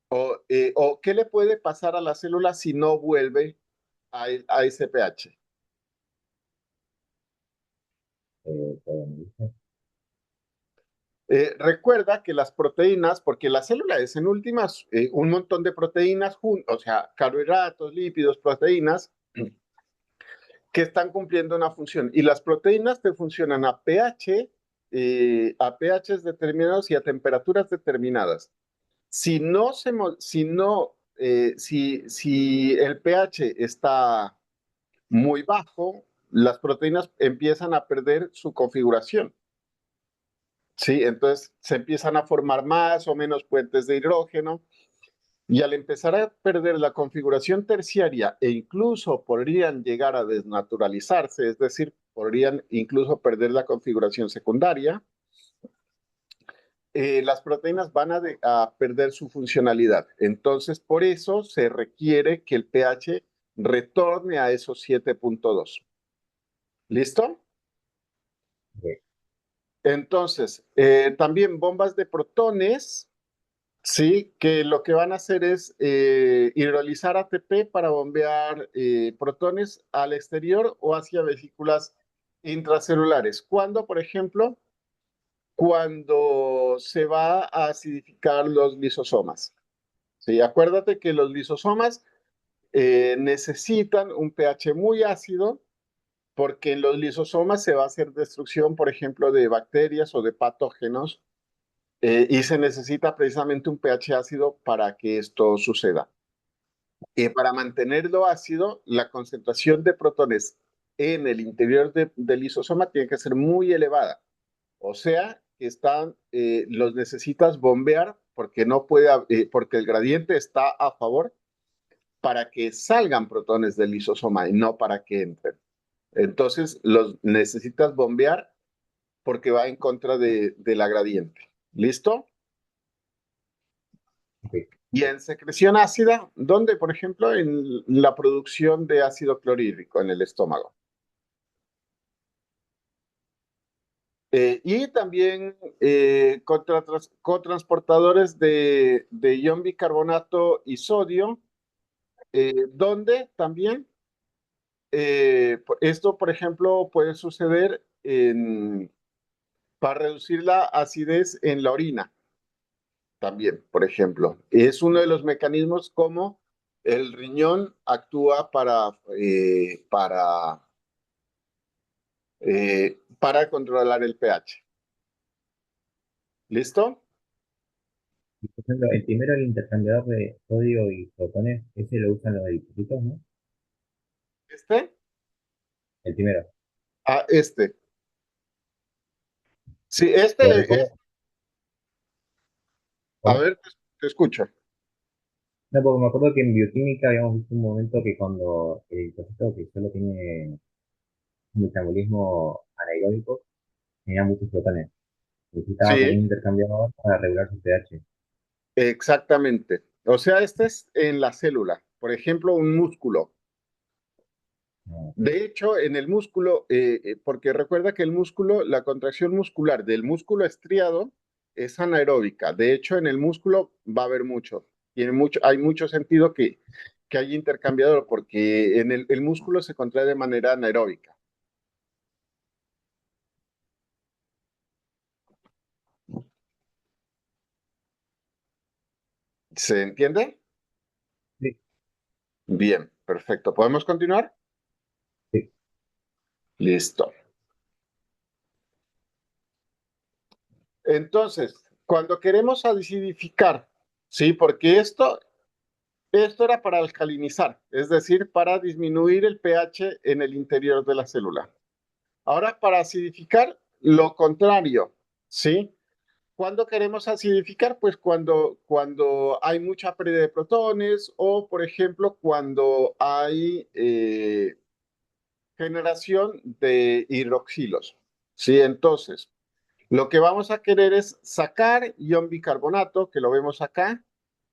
O qué le puede pasar a la célula si no vuelve a ese pH? Todo me dice. Recuerda que las proteínas, porque la célula es en últimas un montón de proteínas, o sea, carbohidratos, lípidos, proteínas, que están cumpliendo una función. Y las proteínas te funcionan a pHs determinados y a temperaturas determinadas. Si no se, si no, si el pH está muy bajo, las proteínas empiezan a perder su configuración. Sí, entonces se empiezan a formar más o menos puentes de hidrógeno y al empezar a perder la configuración terciaria e incluso podrían llegar a desnaturalizarse, es decir, podrían incluso perder la configuración secundaria, las proteínas van a perder su funcionalidad. Entonces, por eso se requiere que el pH retorne a esos 7.2. ¿Listo? Ok. Entonces, también bombas de protones. Sí, que lo que van a hacer es hidrolizar ATP para bombear protones al exterior o hacia vesículas intracelulares. ¿Cuándo, por ejemplo? Cuando se va a acidificar los lisosomas. Sí, acuérdate que los lisosomas necesitan un pH muy ácido porque en los lisosomas se va a hacer destrucción, por ejemplo, de bacterias o de patógenos y se necesita precisamente un pH ácido para que esto suceda. Y para mantenerlo ácido, la concentración de protones en el interior del lisosoma tiene que ser muy elevada. O sea, que los necesitas bombear porque no puede, porque el gradiente está a favor para que salgan protones del lisosoma y no para que entren. Entonces, los necesitas bombear porque va en contra de la gradiente. ¿Listo? Ok. Y en secreción ácida, ¿dónde? Por ejemplo, en la producción de ácido clorhídrico en el estómago. Y también cotransportadores de ion bicarbonato y sodio, donde también esto, por ejemplo, puede suceder para reducir la acidez en la orina. También, por ejemplo. Es uno de los mecanismos como el riñón actúa para controlar el pH. ¿Listo? Y, por ejemplo, el primero, el intercambiador de sodio y protones, ese lo usan los eritrocitos, ¿no? Este, El primero. este. Sí, Pero este es, recuerdo, a ¿cómo? ver, te escucho. No, porque me acuerdo que en bioquímica habíamos visto un momento que cuando el eritrocito, que solo tiene un metabolismo anaeróbico, tenía muchos protones. Necesitaba como Sí, un intercambiador para regular su pH. exactamente. O sea, este es en la célula. Por ejemplo, un músculo. No, De hecho, en el músculo, porque recuerda que el músculo, la contracción muscular del músculo estriado es anaeróbica. De hecho, en el músculo va a haber mucho. Hay mucho sentido que haya intercambiador, porque en el músculo se contrae de manera anaeróbica. ¿Se entiende? sí, Bien, perfecto. ¿Podemos continuar? sí. Listo. Entonces, cuando queremos acidificar, ¿sí? Porque esto era para alcalinizar, es decir, para disminuir el pH en el interior de la célula. Ahora, para acidificar, lo contrario, ¿sí? ¿Cuándo queremos acidificar? Pues cuando hay mucha pérdida de protones o, por ejemplo, cuando hay generación de hidroxilos. ¿Sí? Entonces, lo que vamos a querer es sacar ion bicarbonato, que lo vemos acá,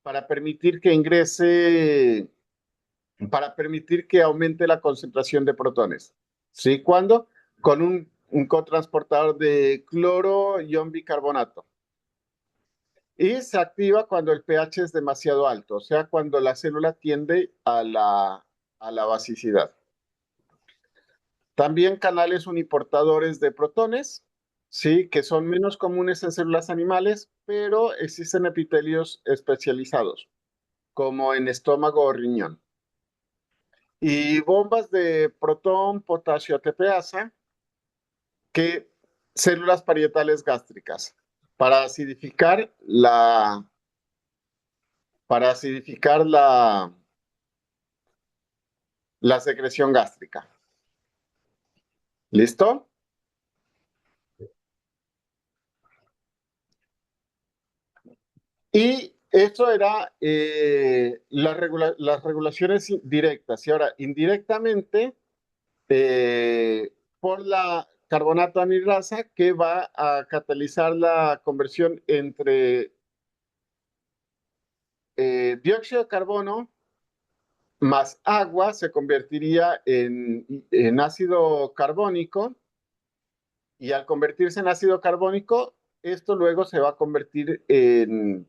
para permitir que ingrese, para permitir que aumente la concentración de protones. ¿Sí? ¿Cuándo? Con un cotransportador de cloro ion bicarbonato. Y se activa cuando el pH es demasiado alto, o sea, cuando la célula tiende a la basicidad. También canales uniportadores de protones, sí, que son menos comunes en células animales, pero existen epitelios especializados, como en estómago o riñón. Y bombas de protón, potasio, ATPasa, que células parietales gástricas, para acidificar para acidificar la secreción gástrica. ¿Listo? Y eso era las regulaciones directas. Y ahora, indirectamente, por la carbonato anhidrasa que va a catalizar la conversión entre dióxido de carbono más agua, se convertiría en ácido carbónico. Y al convertirse en ácido carbónico, esto luego se va a convertir en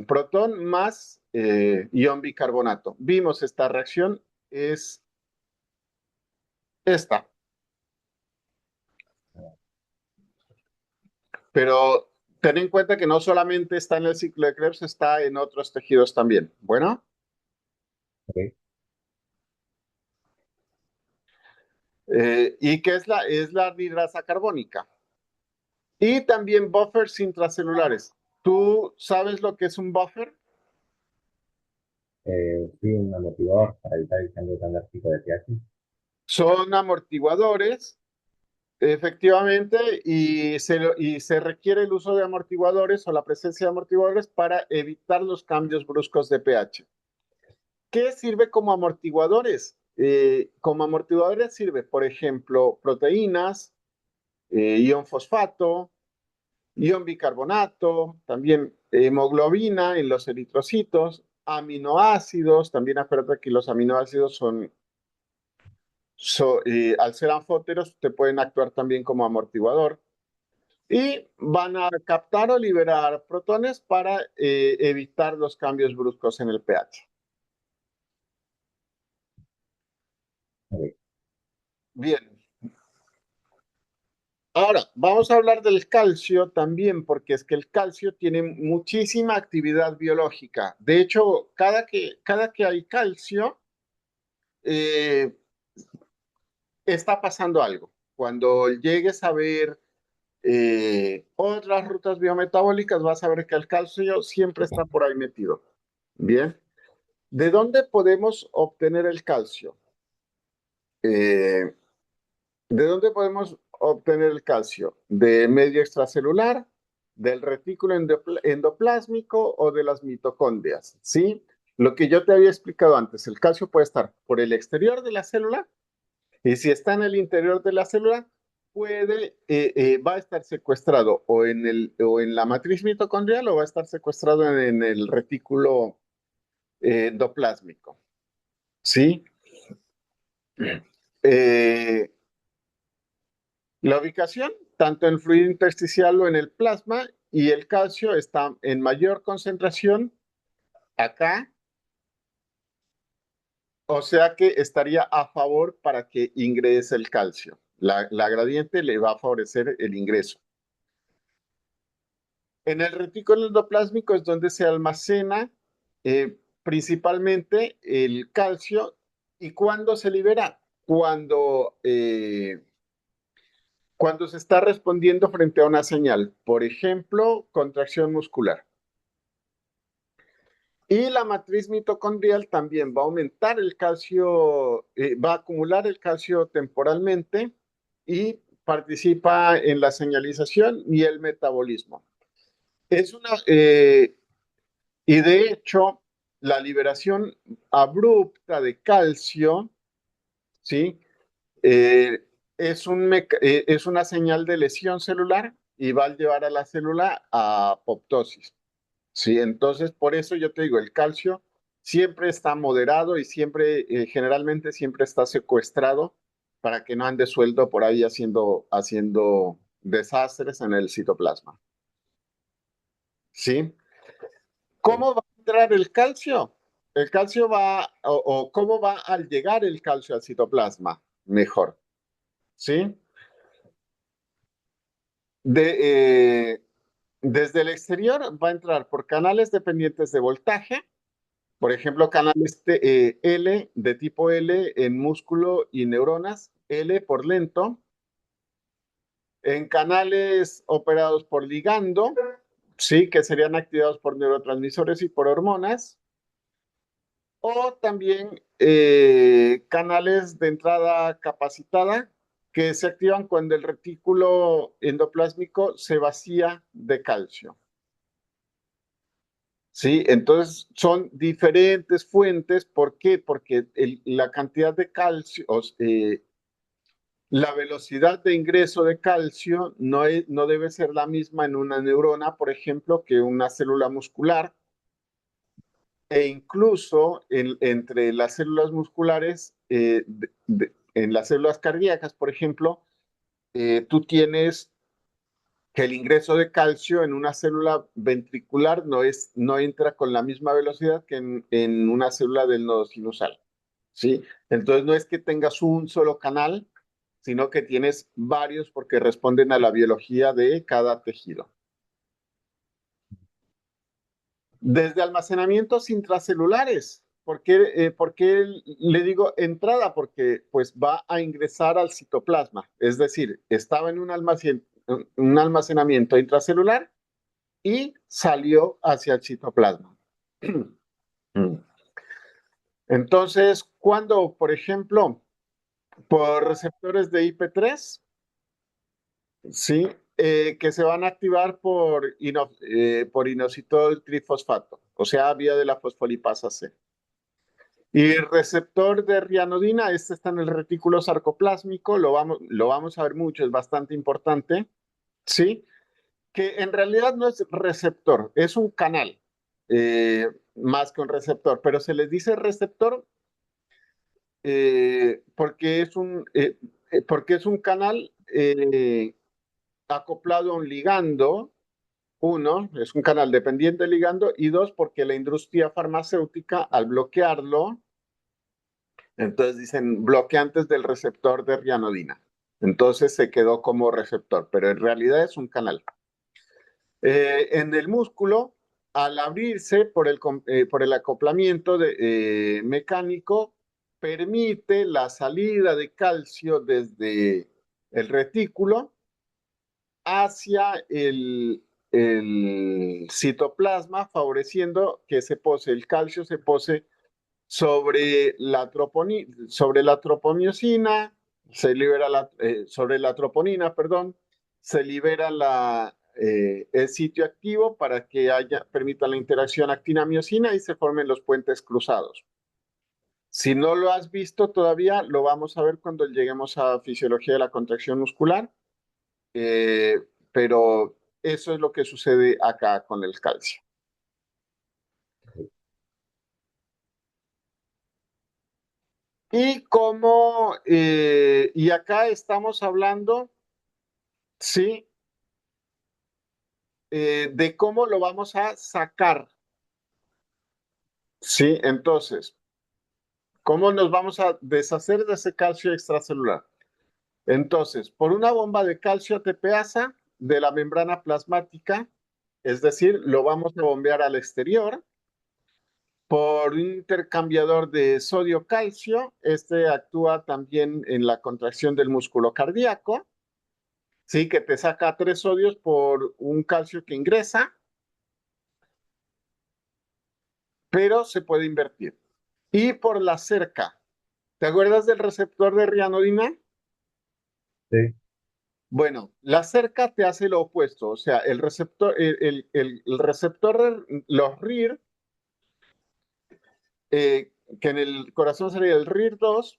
protón más ion bicarbonato. Vimos esta reacción, es esta, pero ten en cuenta que no solamente está en el ciclo de Krebs, está en otros tejidos también. Bueno, Ok. ¿y qué es la anhidrasa carbónica? Y también buffers intracelulares. ¿Tú sabes lo que es un buffer? Sí, un amortiguador para evitar el cambio tan drástico de pH. Son amortiguadores. Efectivamente, y se requiere el uso de amortiguadores o la presencia de amortiguadores para evitar los cambios bruscos de pH. ¿Qué sirve como amortiguadores? Como amortiguadores sirve, por ejemplo, proteínas, ion fosfato, ion bicarbonato, también hemoglobina en los eritrocitos, aminoácidos, también acuérdate que los aminoácidos al ser anfóteros te pueden actuar también como amortiguador. Y van a captar o liberar protones para evitar los cambios bruscos en el pH. Ok. Bien, ahora vamos a hablar del calcio también, porque es que el calcio tiene muchísima actividad biológica. De hecho, cada que hay calcio, eh, está pasando algo. Cuando llegues a ver otras rutas biometabólicas, vas a ver que el calcio siempre está por ahí metido. Bien. ¿De dónde podemos obtener el calcio? Eh, ¿De dónde podemos obtener el calcio? ¿De medio extracelular, del retículo endoplásmico o de las mitocondrias? ¿Sí? Lo que yo te había explicado antes, el calcio puede estar por el exterior de la célula y si está en el interior de la célula, va a estar secuestrado o en la matriz mitocondrial o va a estar secuestrado en el retículo endoplásmico. ¿Sí? Eh, la ubicación, tanto en el fluido intersticial o en el plasma, y el calcio está en mayor concentración acá, o sea que estaría a favor para que ingrese el calcio. La gradiente le va a favorecer el ingreso. En el retículo endoplásmico es donde se almacena principalmente el calcio. ¿Y cuándo se libera? Cuando se está respondiendo frente a una señal, por ejemplo, contracción muscular. Y la matriz mitocondrial también va a aumentar el calcio, va a acumular el calcio temporalmente y participa en la señalización y el metabolismo. Es una, y de hecho, la liberación abrupta de calcio, ¿sí? Eh, es una señal de lesión celular y va a llevar a la célula a apoptosis. Sí, entonces por eso yo te digo, el calcio siempre está moderado y siempre, generalmente siempre está secuestrado para que no ande suelto por ahí haciendo desastres en el citoplasma. ¿Sí? Sí. ¿Cómo va a entrar el calcio? El calcio o cómo va al llegar el calcio al citoplasma, mejor. ¿Sí? De, desde el exterior va a entrar por canales dependientes de voltaje. Por ejemplo, canales L de tipo L en músculo y neuronas, L por lento, en canales operados por ligando, sí, que serían activados por neurotransmisores y por hormonas, o también canales de entrada capacitada que se activan cuando el retículo endoplásmico se vacía de calcio. Sí, entonces son diferentes fuentes. ¿Por qué? Porque la cantidad de calcio, la velocidad de ingreso de calcio no debe ser la misma en una neurona, por ejemplo, que una célula muscular. E incluso entre las células musculares, en las células cardíacas, por ejemplo, tú tienes que el ingreso de calcio en una célula ventricular no entra con la misma velocidad que en una célula del nodo sinusal, ¿sí? Entonces no es que tengas un solo canal, sino que tienes varios porque responden a la biología de cada tejido. Desde almacenamientos intracelulares. ¿Por qué le digo entrada? Porque pues va a ingresar al citoplasma. Es decir, estaba en un almacenamiento intracelular y salió hacia el citoplasma. Entonces, cuando, por ejemplo, por receptores de IP3, sí, que se van a activar por inositol trifosfato, o sea, vía de la fosfolipasa C. Y receptor de rianodina, este está en el retículo sarcoplásmico, lo vamos a ver mucho, es bastante importante, ¿sí? Que en realidad no es receptor, es un canal, más que un receptor, pero se les dice receptor porque es un canal acoplado a un ligando. Uno, es un canal dependiente del ligando, y dos, porque la industria farmacéutica, al bloquearlo, entonces dicen bloqueantes del receptor de rianodina. Entonces se quedó como receptor, pero en realidad es un canal. En el músculo, al abrirse por el acoplamiento mecánico, permite la salida de calcio desde el retículo hacia el citoplasma, favoreciendo que el calcio se pose sobre la troponiosina, sobre la troponina, perdón, se libera el sitio activo para que permita la interacción actina-miosina y se formen los puentes cruzados. Si no lo has visto todavía, lo vamos a ver cuando lleguemos a fisiología de la contracción muscular, eh, pero eso es lo que sucede acá con el calcio. Y acá estamos hablando, sí, de cómo lo vamos a sacar, sí, entonces, ¿cómo nos vamos a deshacer de ese calcio extracelular? Entonces, por una bomba de calcio ATPasa de la membrana plasmática, es decir, lo vamos a bombear al exterior, por un intercambiador de sodio-calcio, este actúa también en la contracción del músculo cardíaco, sí, que te saca 3 sodios por un calcio que ingresa, pero se puede invertir. Y por la cerca. ¿Te acuerdas del receptor de rianodina? Sí. Bueno, la cerca te hace lo opuesto, o sea, el receptor, el receptor, los RIR, que en el corazón sería el RIR2,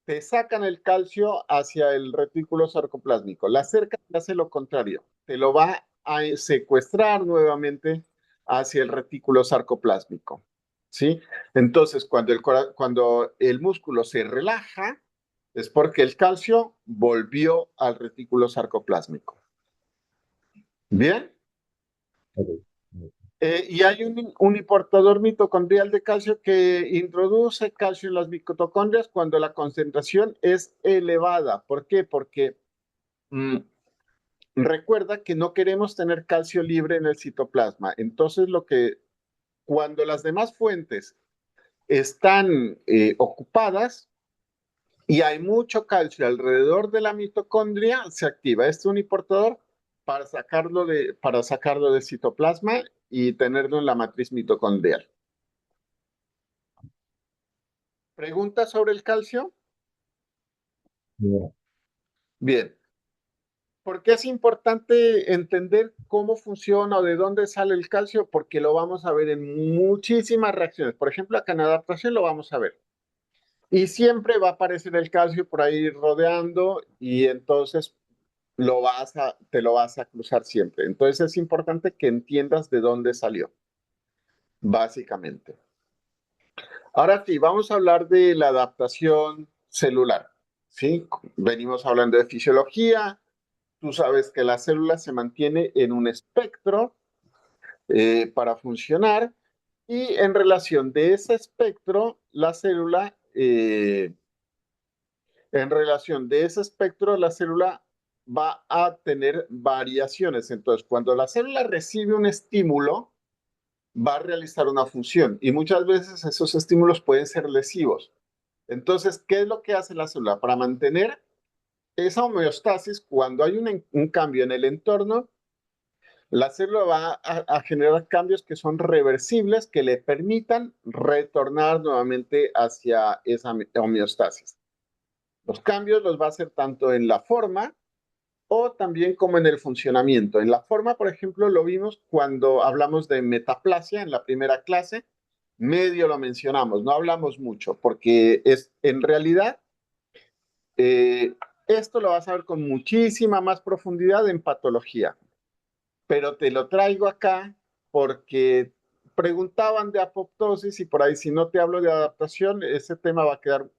te sacan el calcio hacia el retículo sarcoplásmico. La cerca te hace lo contrario, te lo va a secuestrar nuevamente hacia el retículo sarcoplásmico. ¿Sí? Entonces, cuando el músculo se relaja, es porque el calcio volvió al retículo sarcoplásmico. ¿Bien? Ok. Y hay un importador mitocondrial de calcio que introduce calcio en las mitocondrias cuando la concentración es elevada. ¿Por qué? Porque mm, recuerda que no queremos tener calcio libre en el citoplasma. Entonces, cuando las demás fuentes están ocupadas y hay mucho calcio alrededor de la mitocondria, se activa este uniportador para sacarlo del citoplasma y tenerlo en la matriz mitocondrial. ¿Preguntas sobre el calcio? Bien. Bien. ¿Por qué es importante entender cómo funciona o de dónde sale el calcio? Porque lo vamos a ver en muchísimas reacciones. Por ejemplo, acá en adaptación lo vamos a ver. Y siempre va a aparecer el calcio por ahí rodeando y entonces te lo vas a cruzar siempre. Entonces es importante que entiendas de dónde salió, básicamente. Ahora sí, vamos a hablar de la adaptación celular. ¿Sí? Venimos hablando de fisiología. Tú sabes que la célula se mantiene en un espectro para funcionar y en relación de ese espectro, en relación de ese espectro, la célula va a tener variaciones. Entonces, cuando la célula recibe un estímulo, va a realizar una función y muchas veces esos estímulos pueden ser lesivos. Entonces, ¿qué es lo que hace la célula? Para mantener esa homeostasis, cuando hay un cambio en el entorno, la célula va a generar cambios que son reversibles, que le permitan retornar nuevamente hacia esa homeostasis. Los cambios los va a hacer tanto en la forma o también como en el funcionamiento. En la forma, por ejemplo, lo vimos cuando hablamos de metaplasia en la primera clase, medio lo mencionamos, no hablamos mucho, porque es en realidad eh, esto lo vas a ver con muchísima más profundidad en patología, pero te lo traigo acá porque preguntaban de apoptosis y por ahí si no te hablo de adaptación, ese tema va a quedar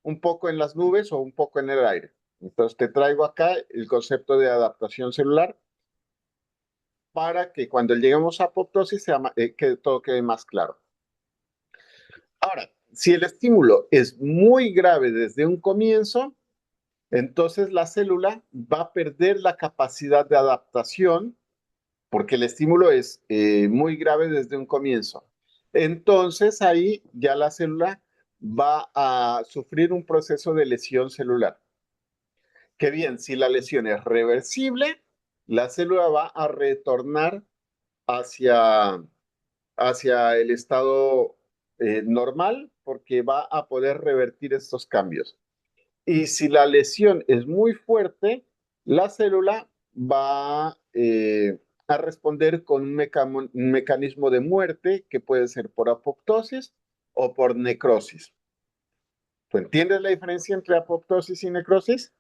un poco en las nubes o un poco en el aire. Entonces te traigo acá el concepto de adaptación celular para que cuando lleguemos a apoptosis que todo quede más claro. Ahora, si el estímulo es muy grave desde un comienzo, entonces la célula va a perder la capacidad de adaptación porque el estímulo es muy grave desde un comienzo. Entonces ahí ya la célula va a sufrir un proceso de lesión celular. Que bien, si la lesión es reversible, la célula va a retornar hacia, hacia el estado normal porque va a poder revertir estos cambios. Y si la lesión es muy fuerte, la célula va a responder con un mecanismo de muerte que puede ser por apoptosis o por necrosis. ¿Tú entiendes la diferencia entre apoptosis y necrosis?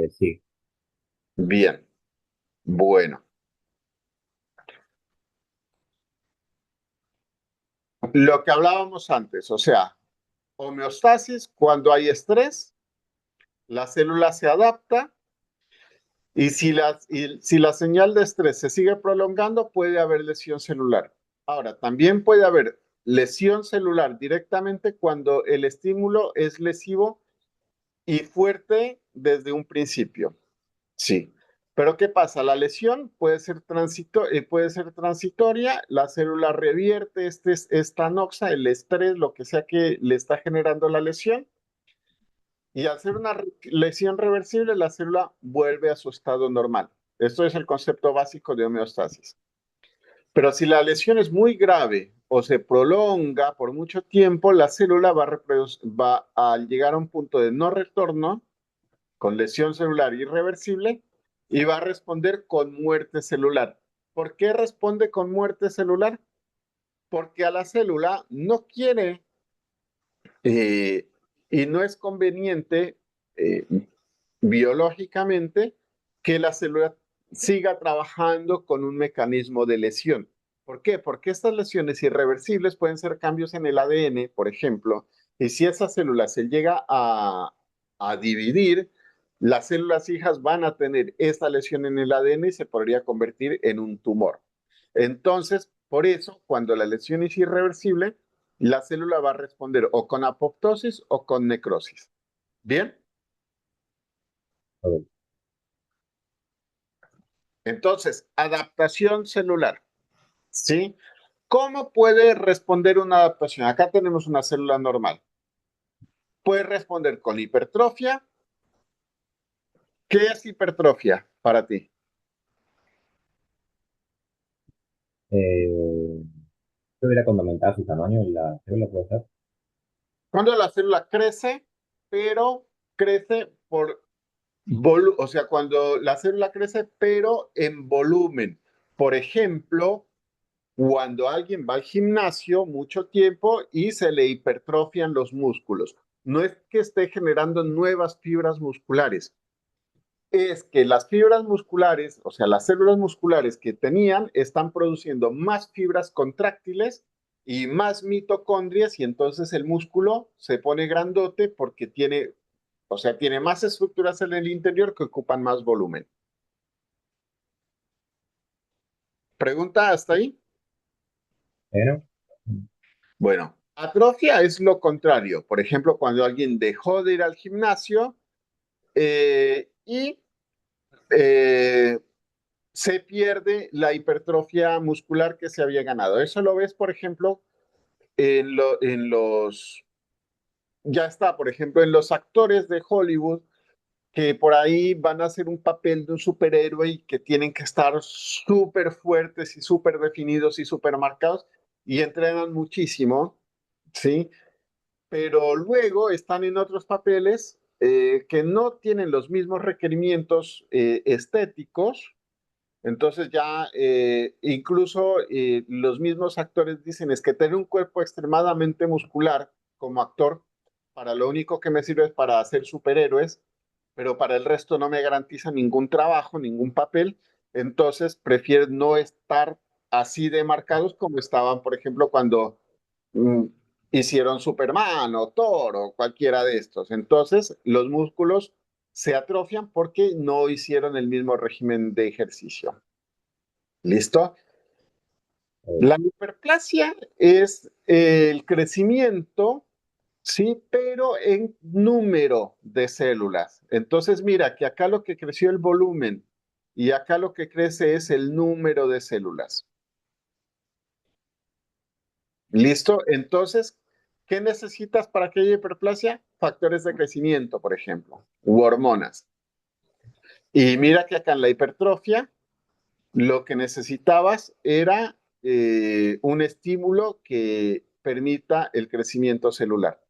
Sí. Bien, bueno. Lo que hablábamos antes, o sea, homeostasis, cuando hay estrés, la célula se adapta y si la señal de estrés se sigue prolongando, puede haber lesión celular. Ahora, también puede haber lesión celular directamente cuando el estímulo es lesivo y fuerte desde un principio. Sí. Pero ¿qué pasa? La lesión puede ser transitoria, la célula revierte esta noxa, el estrés, lo que sea que le está generando la lesión, y al ser una lesión reversible, la célula vuelve a su estado normal. Esto es el concepto básico de homeostasis. Pero si la lesión es muy grave o se prolonga por mucho tiempo, la célula va a llegar a un punto de no retorno con lesión celular irreversible y va a responder con muerte celular. ¿Por qué responde con muerte celular? Porque a la célula no quiere eh, y no es conveniente eh, biológicamente que la célula siga trabajando con un mecanismo de lesión. ¿Por qué? Porque estas lesiones irreversibles pueden ser cambios en el ADN, por ejemplo, y si esa célula se llega a dividir, las células hijas van a tener esta lesión en el ADN y se podría convertir en un tumor. Entonces, por eso, cuando la lesión es irreversible, la célula va a responder o con apoptosis o con necrosis. ¿Bien? Ok. Entonces, adaptación celular. ¿Sí? ¿Cómo puede responder una adaptación? Acá tenemos una célula normal. Puede responder con hipertrofia. ¿Qué es hipertrofia para ti? Eh, Creo que era cuando aumentaba su tamaño la célula, puede ser. Cuando la célula crece, pero crece por o sea, cuando la célula crece, pero en volumen. Por ejemplo, cuando alguien va al gimnasio mucho tiempo y se le hipertrofian los músculos. No es que esté generando nuevas fibras musculares, es que las fibras musculares, o sea, las células musculares que tenían, están produciendo más fibras contráctiles y más mitocondrias y entonces el músculo se pone grandote porque tiene, o sea, tiene más estructuras en el interior que ocupan más volumen. ¿Pregunta hasta ahí? Pero, Bueno, atrofia es lo contrario. Por ejemplo, cuando alguien dejó de ir al gimnasio y eh, se pierde la hipertrofia muscular que se había ganado. Eso lo ves, por ejemplo, en los, ya está, por ejemplo, en los actores de Hollywood que por ahí van a hacer un papel de un superhéroe y que tienen que estar súper fuertes y súper definidos y súper marcados y entrenan muchísimo, ¿sí? Pero luego están en otros papeles que no tienen los mismos requerimientos estéticos. Entonces ya incluso los mismos actores dicen es que tener un cuerpo extremadamente muscular como actor, para lo único que me sirve es para hacer superhéroes, pero para el resto no me garantiza ningún trabajo, ningún papel. Entonces prefieren no estar así de marcados como estaban, por ejemplo, cuando mm, hicieron Superman o Thor o cualquiera de estos. Entonces, los músculos se atrofian porque no hicieron el mismo régimen de ejercicio. ¿Listo? eh, La hiperplasia es el crecimiento, sí, pero en número de células. Entonces, mira que acá lo que creció el volumen y acá lo que crece es el número de células. ¿Listo? Entonces, ¿qué necesitas para que haya hiperplasia? Factores de crecimiento, por ejemplo, u hormonas. Y mira que acá en la hipertrofia, lo que necesitabas era un estímulo que permita el crecimiento celular.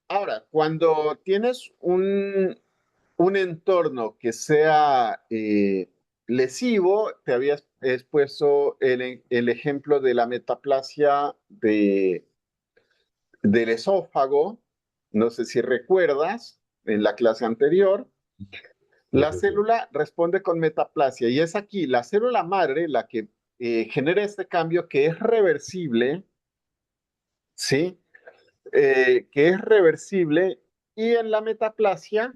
Ahora, cuando tienes un entorno que sea lesivo, te habías expuesto el ejemplo de la metaplasia del esófago, no sé si recuerdas, en la clase anterior, sí, la sí, sí. célula responde con metaplasia y es aquí la célula madre la que genera este cambio que es reversible, ¿sí? Que es reversible y en la metaplasia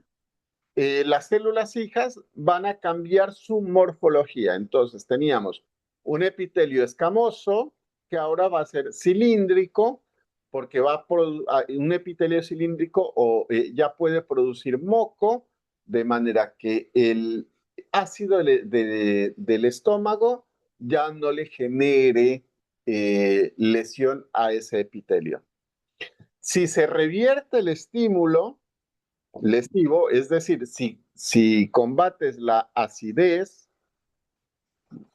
las células hijas van a cambiar su morfología. Entonces teníamos un epitelio escamoso que ahora va a ser cilíndrico porque un epitelio cilíndrico ya puede producir moco de manera que el ácido del estómago ya no le genere lesión a ese epitelio. Si se revierte el estímulo, lesivo, es decir, si combates la acidez,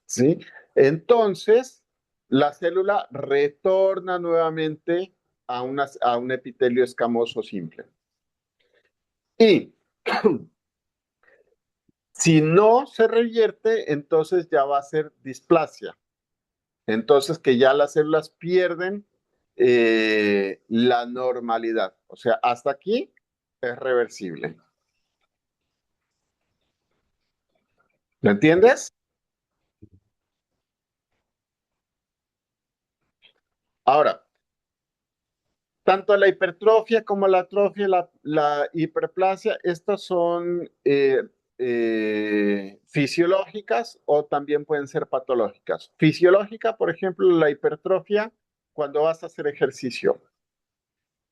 ¿sí? Entonces la célula retorna nuevamente a un epitelio escamoso simple. Y si no se revierte, entonces ya va a ser displasia. Entonces que ya las células pierden la normalidad. O sea, hasta aquí es reversible. ¿Lo entiendes? Ahora, tanto la hipertrofia como la atrofia, la hiperplasia, estas son fisiológicas o también pueden ser patológicas. Fisiológica, por ejemplo, la hipertrofia cuando vas a hacer ejercicio.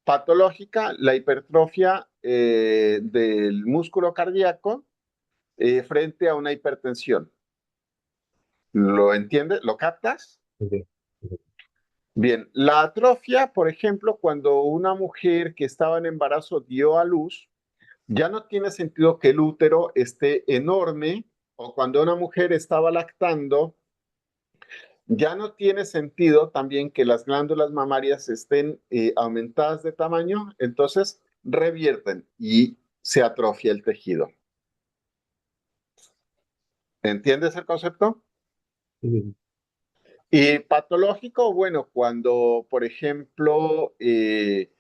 Patológica, la hipertrofia del músculo cardíaco frente a una hipertensión. ¿Lo entiendes? ¿Lo captas? Sí, sí, sí, sí. Bien, la atrofia, por ejemplo, cuando una mujer que estaba en embarazo dio a luz, ya no tiene sentido que el útero esté enorme, o cuando una mujer estaba lactando, ya no tiene sentido también que las glándulas mamarias estén aumentadas de tamaño, entonces revierten y se atrofia el tejido. ¿Entiendes el concepto? Sí, sí, sí. Y patológico, bueno, cuando, por ejemplo, eh,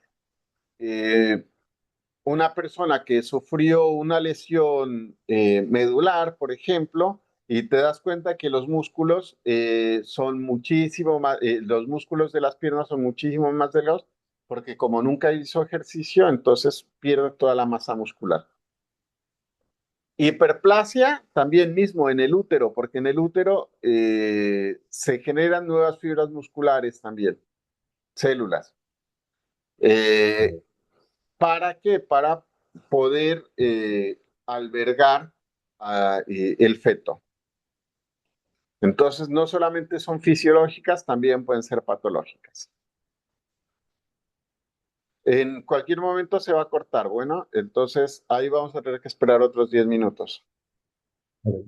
una persona que sufrió una lesión medular, por ejemplo, y te das cuenta que los músculos son muchísimo más, los músculos de las piernas son muchísimo más delgados, porque como nunca hizo ejercicio, entonces pierde toda la masa muscular. Hiperplasia también mismo en el útero, porque en el útero se generan nuevas fibras musculares también, células. Eh, Ok. ¿Para qué? Para poder albergar el feto. Entonces, no solamente son fisiológicas, también pueden ser patológicas. En cualquier momento se va a cortar, bueno, entonces ahí vamos a tener que esperar otros 10 minutos. Ok.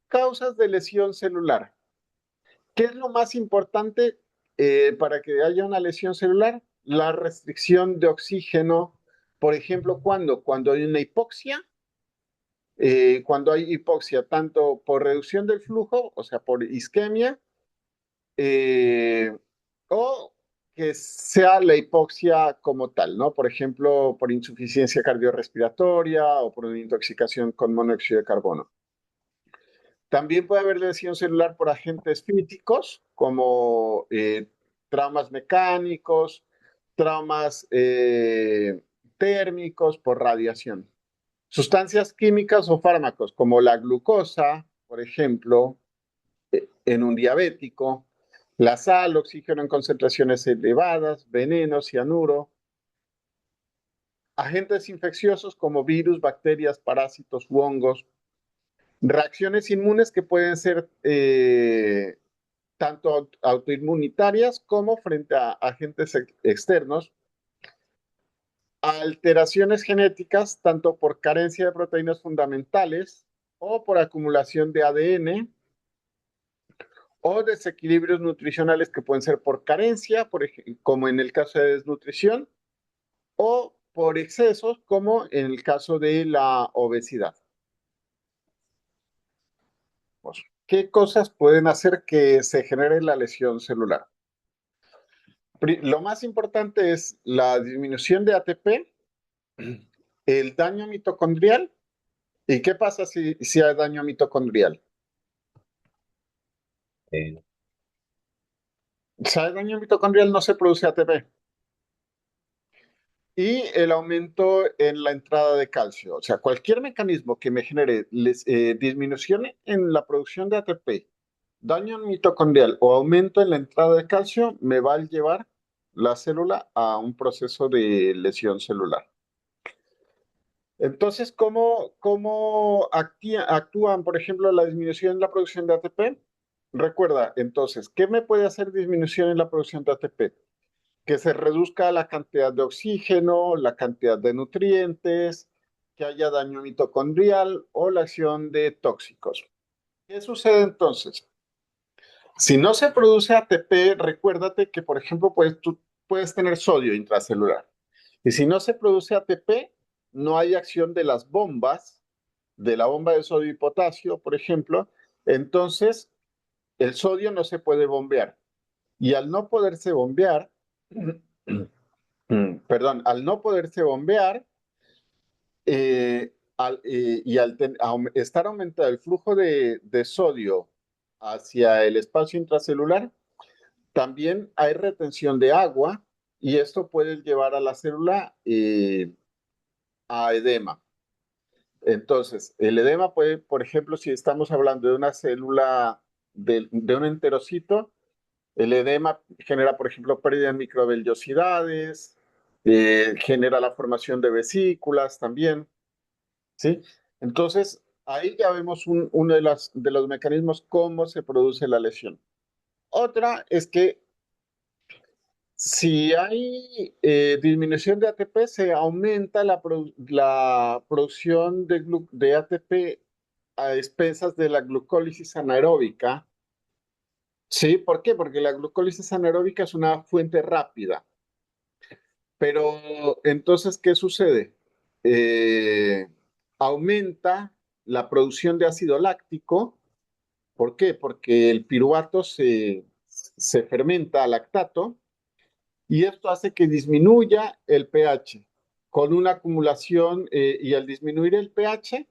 Causas de lesión celular. ¿Qué es lo más importante para que haya una lesión celular? La restricción de oxígeno. Por ejemplo, cuando hay una hipoxia, cuando hay hipoxia, tanto por reducción del flujo, o sea, por isquemia, eh, o que sea la hipoxia como tal, ¿no? Por ejemplo, por insuficiencia cardiorrespiratoria o por una intoxicación con monóxido de carbono. También puede haber lesión celular por agentes físicos, como traumas mecánicos, traumas térmicos por radiación. Sustancias químicas o fármacos, como la glucosa, por ejemplo, en un diabético, la sal, oxígeno en concentraciones elevadas, veneno, cianuro, agentes infecciosos como virus, bacterias, parásitos u hongos, reacciones inmunes que pueden ser tanto autoinmunitarias como frente a agentes externos, alteraciones genéticas tanto por carencia de proteínas fundamentales o por acumulación de ADN, o desequilibrios nutricionales que pueden ser por carencia, como en el caso de desnutrición, o por excesos, como en el caso de la obesidad. Pues, ¿qué cosas pueden hacer que se genere la lesión celular? Lo más importante es la disminución de ATP, el daño mitocondrial. ¿Y qué pasa si hay daño mitocondrial? Eh, Si hay daño mitocondrial no se produce ATP. Y el aumento en la entrada de calcio. O sea, cualquier mecanismo que me genere disminución en la producción de ATP, daño mitocondrial o aumento en la entrada de calcio, me va a llevar la célula a un proceso de lesión celular. Entonces, ¿cómo actúan, por ejemplo, la disminución en la producción de ATP? Recuerda, entonces, ¿qué me puede hacer disminución en la producción de ATP? Que se reduzca la cantidad de oxígeno, la cantidad de nutrientes, que haya daño mitocondrial o la acción de tóxicos. ¿Qué sucede entonces? Si no se produce ATP, recuérdate que, por ejemplo, pues, tú puedes tener sodio intracelular. Y si no se produce ATP, no hay acción de las bombas, de la bomba de sodio y potasio, por ejemplo, entonces el sodio no se puede bombear. Y al no poderse bombear, perdón, al no poderse bombear, y al estar aumentado el flujo de sodio hacia el espacio intracelular, también hay retención de agua y esto puede llevar a la célula a edema. Entonces, el edema puede, por ejemplo, si estamos hablando de una célula de un enterocito, el edema genera, por ejemplo, pérdida de microvellosidades, genera la formación de vesículas también, ¿sí? Entonces, ahí ya vemos uno de los mecanismos cómo se produce la lesión. Otra es que si hay disminución de ATP, se aumenta la producción de ATP a expensas de la glucólisis anaeróbica. ¿Sí? ¿Por qué? Porque la glucólisis anaeróbica es una fuente rápida. Pero entonces, ¿qué sucede? Eh, Aumenta la producción de ácido láctico. ¿Por qué? Porque el piruvato se fermenta a lactato y esto hace que disminuya el pH con una acumulación y al disminuir el pH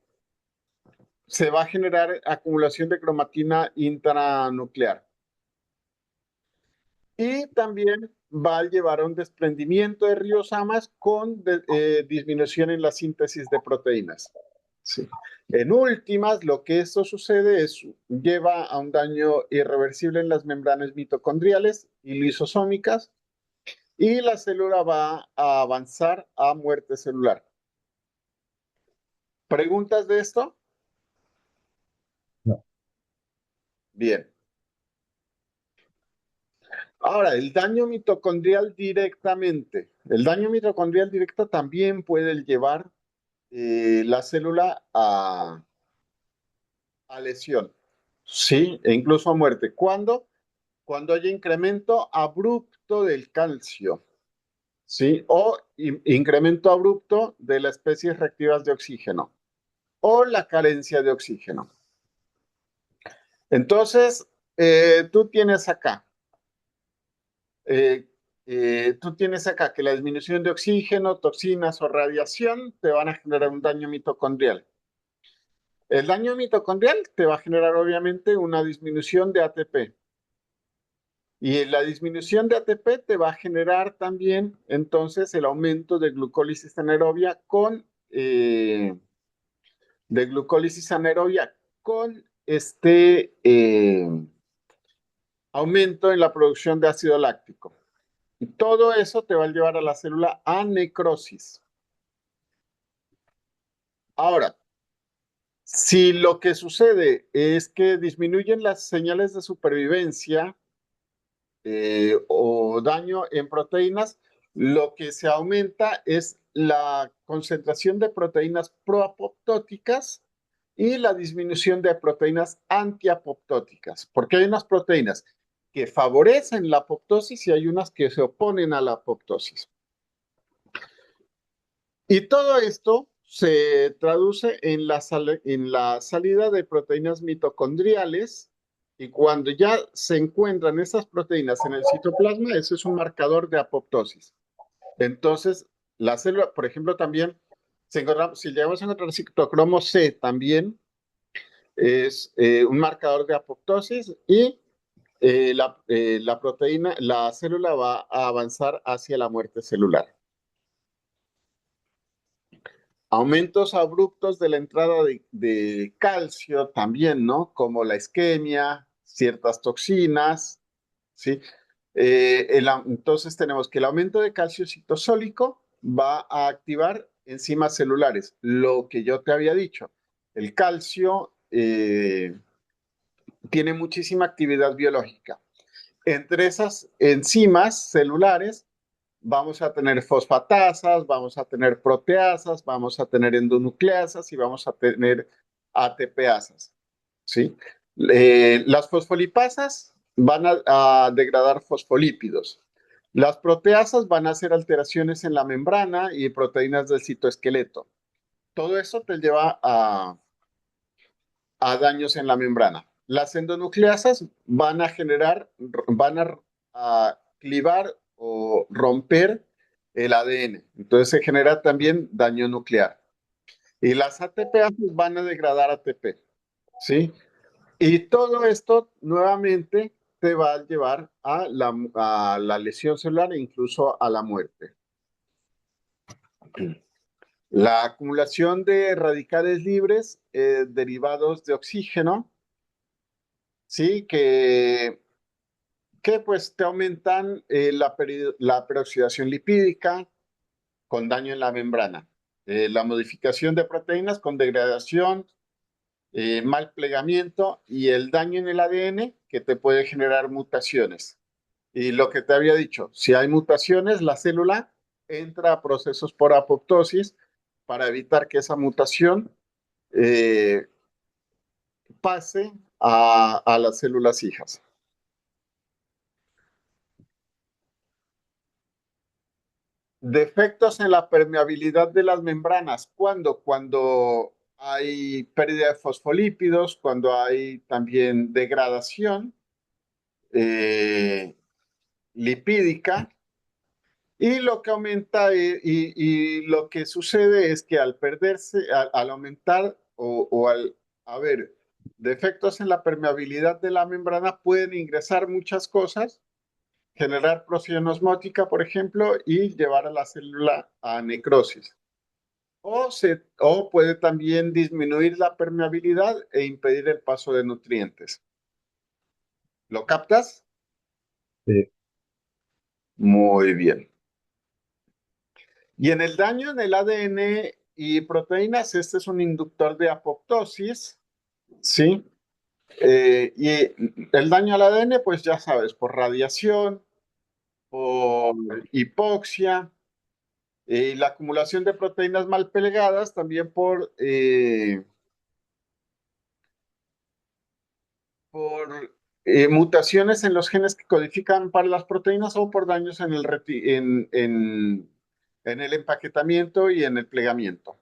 se va a generar acumulación de cromatina intranuclear. Y también va a llevar a un desprendimiento de ribosomas con disminución en la síntesis de proteínas. Sí. En últimas, lo que esto sucede es lleva a un daño irreversible en las membranas mitocondriales y lisosómicas y la célula va a avanzar a muerte celular. ¿Preguntas de esto? No. Bien. Ahora, el daño mitocondrial directamente. El daño mitocondrial directo también puede llevar la célula a lesión, ¿sí? E incluso a muerte. ¿Cuándo? Cuando haya incremento abrupto del calcio, ¿sí? O incremento abrupto de las especies reactivas de oxígeno o la carencia de oxígeno. Entonces, tú tienes acá, eh, tú tienes acá que la disminución de oxígeno, toxinas o radiación te van a generar un daño mitocondrial. El daño mitocondrial te va a generar obviamente una disminución de ATP. Y la disminución de ATP te va a generar también entonces el aumento de glucólisis anaerobia con aumento en la producción de ácido láctico. Y todo eso te va a llevar a la célula a necrosis. Ahora, si lo que sucede es que disminuyen las señales de supervivencia o daño en proteínas, lo que se aumenta es la concentración de proteínas proapoptóticas y la disminución de proteínas antiapoptóticas, porque hay unas proteínas que favorecen la apoptosis y hay unas que se oponen a la apoptosis. Y todo esto se traduce en la salida de proteínas mitocondriales y cuando ya se encuentran esas proteínas en el citoplasma, eso es un marcador de apoptosis. Entonces, la célula, por ejemplo, también, si llegamos a encontrar citocromo C, también es un marcador de apoptosis y la proteína, la célula va a avanzar hacia la muerte celular. Aumentos abruptos de la entrada de calcio también, ¿no? Como la isquemia, ciertas toxinas, ¿sí? Entonces tenemos que el aumento de calcio citosólico va a activar enzimas celulares, lo que yo te había dicho. El calcio tiene muchísima actividad biológica. Entre esas enzimas celulares vamos a tener fosfatasas, vamos a tener proteasas, vamos a tener endonucleasas y vamos a tener ATPasas, ¿sí? Las fosfolipasas van a degradar fosfolípidos. Las proteasas van a hacer alteraciones en la membrana y proteínas del citoesqueleto. todo eso te lleva a daños en la membrana. Las endonucleasas van a generar, a clivar o romper el ADN. Entonces se genera también daño nuclear. Y las ATPas van a degradar ATP, ¿sí? Y todo esto nuevamente te va a llevar a la lesión celular e incluso a la muerte. La acumulación de radicales libres derivados de oxígeno, sí, que pues te aumentan la peroxidación lipídica con daño en la membrana. La modificación de proteínas con degradación, mal plegamiento y el daño en el ADN que te puede generar mutaciones. Y lo que te había dicho, si hay mutaciones, la célula entra a procesos por apoptosis para evitar que esa mutación eh, pase a las células hijas. Defectos en la permeabilidad de las membranas. ¿Cuándo? Cuando hay pérdida de fosfolípidos, cuando hay también degradación lipídica. Y lo que aumenta y lo que sucede es que al perderse, al aumentar o al haber defectos en la permeabilidad de la membrana, pueden ingresar muchas cosas, generar presión osmótica, por ejemplo, y llevar a la célula a necrosis. O puede también disminuir la permeabilidad e impedir el paso de nutrientes. ¿Lo captas? Sí, Muy bien. Y en el daño en el ADN y proteínas, este es un inductor de apoptosis, ¿sí? Y el daño al ADN, pues ya sabes, por radiación, por hipoxia, y la acumulación de proteínas mal pegadas también por mutaciones en los genes que codifican para las proteínas o por daños en el empaquetamiento y en el plegamiento.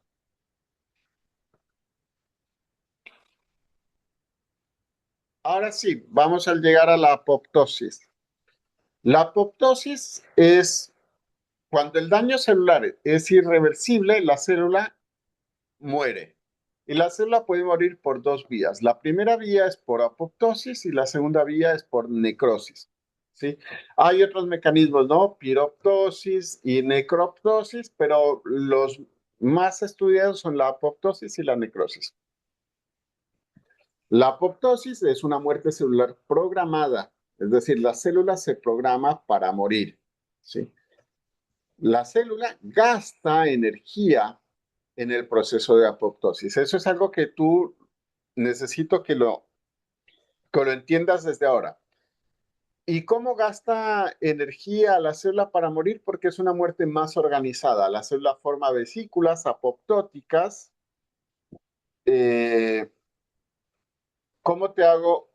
Ahora sí, vamos a llegar a la apoptosis. La apoptosis es cuando el daño celular es irreversible, la célula muere. Y la célula puede morir por dos vías. La primera vía es por apoptosis y la segunda vía es por necrosis. ¿Sí? Hay otros mecanismos, ¿no? Piroptosis y necroptosis, pero los más estudiados son la apoptosis y la necrosis. La apoptosis es una muerte celular programada, es decir, la célula se programa para morir. ¿Sí? La célula gasta energía en el proceso de apoptosis. Eso es algo que tú necesito que lo entiendas desde ahora. ¿Y cómo gasta energía la célula para morir? Porque es una muerte más organizada. La célula forma vesículas apoptóticas. Eh, ¿Cómo te hago?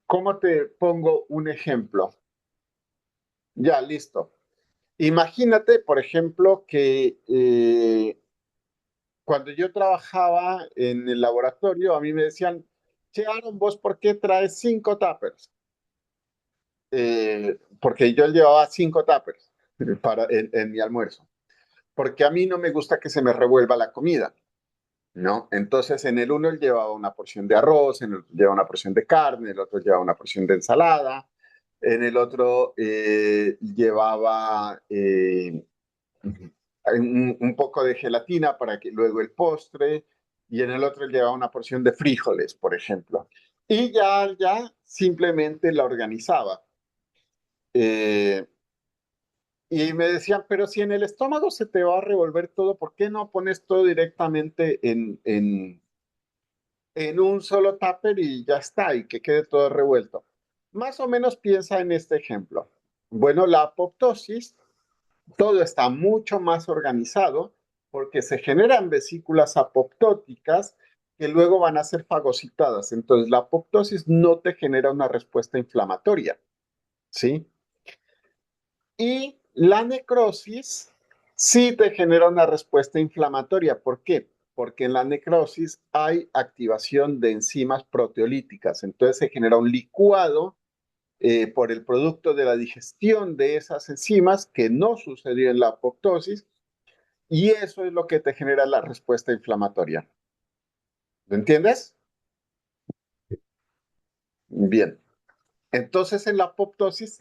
¿Cómo te pongo un ejemplo? Ya, listo. Imagínate, por ejemplo, que cuando yo trabajaba en el laboratorio, a mí me decían, che, Aaron, ¿vos por qué traes 5 tuppers? Porque yo llevaba 5 tuppers en mi almuerzo. Porque a mí no me gusta que se me revuelva la comida, ¿no? Entonces, en el uno él llevaba una porción de arroz, en el otro llevaba una porción de carne, el otro llevaba una porción de ensalada, en el otro llevaba un poco de gelatina para que luego el postre, y en el otro llevaba una porción de frijoles, por ejemplo. Y ya simplemente la organizaba. Eh, y me decían, pero si en el estómago se te va a revolver todo, ¿por qué no pones todo directamente en un solo tupper y ya está, y que quede todo revuelto? Más o menos piensa en este ejemplo. Bueno, la apoptosis, todo está mucho más organizado porque se generan vesículas apoptóticas que luego van a ser fagocitadas. Entonces, la apoptosis no te genera una respuesta inflamatoria, ¿sí? Y la necrosis Sí te genera una respuesta inflamatoria. ¿Por qué? Porque en la necrosis hay activación de enzimas proteolíticas. Entonces se genera un licuado por el producto de la digestión de esas enzimas que no sucedió en la apoptosis y eso es lo que te genera la respuesta inflamatoria. ¿Lo entiendes? Bien. Entonces, en la apoptosis,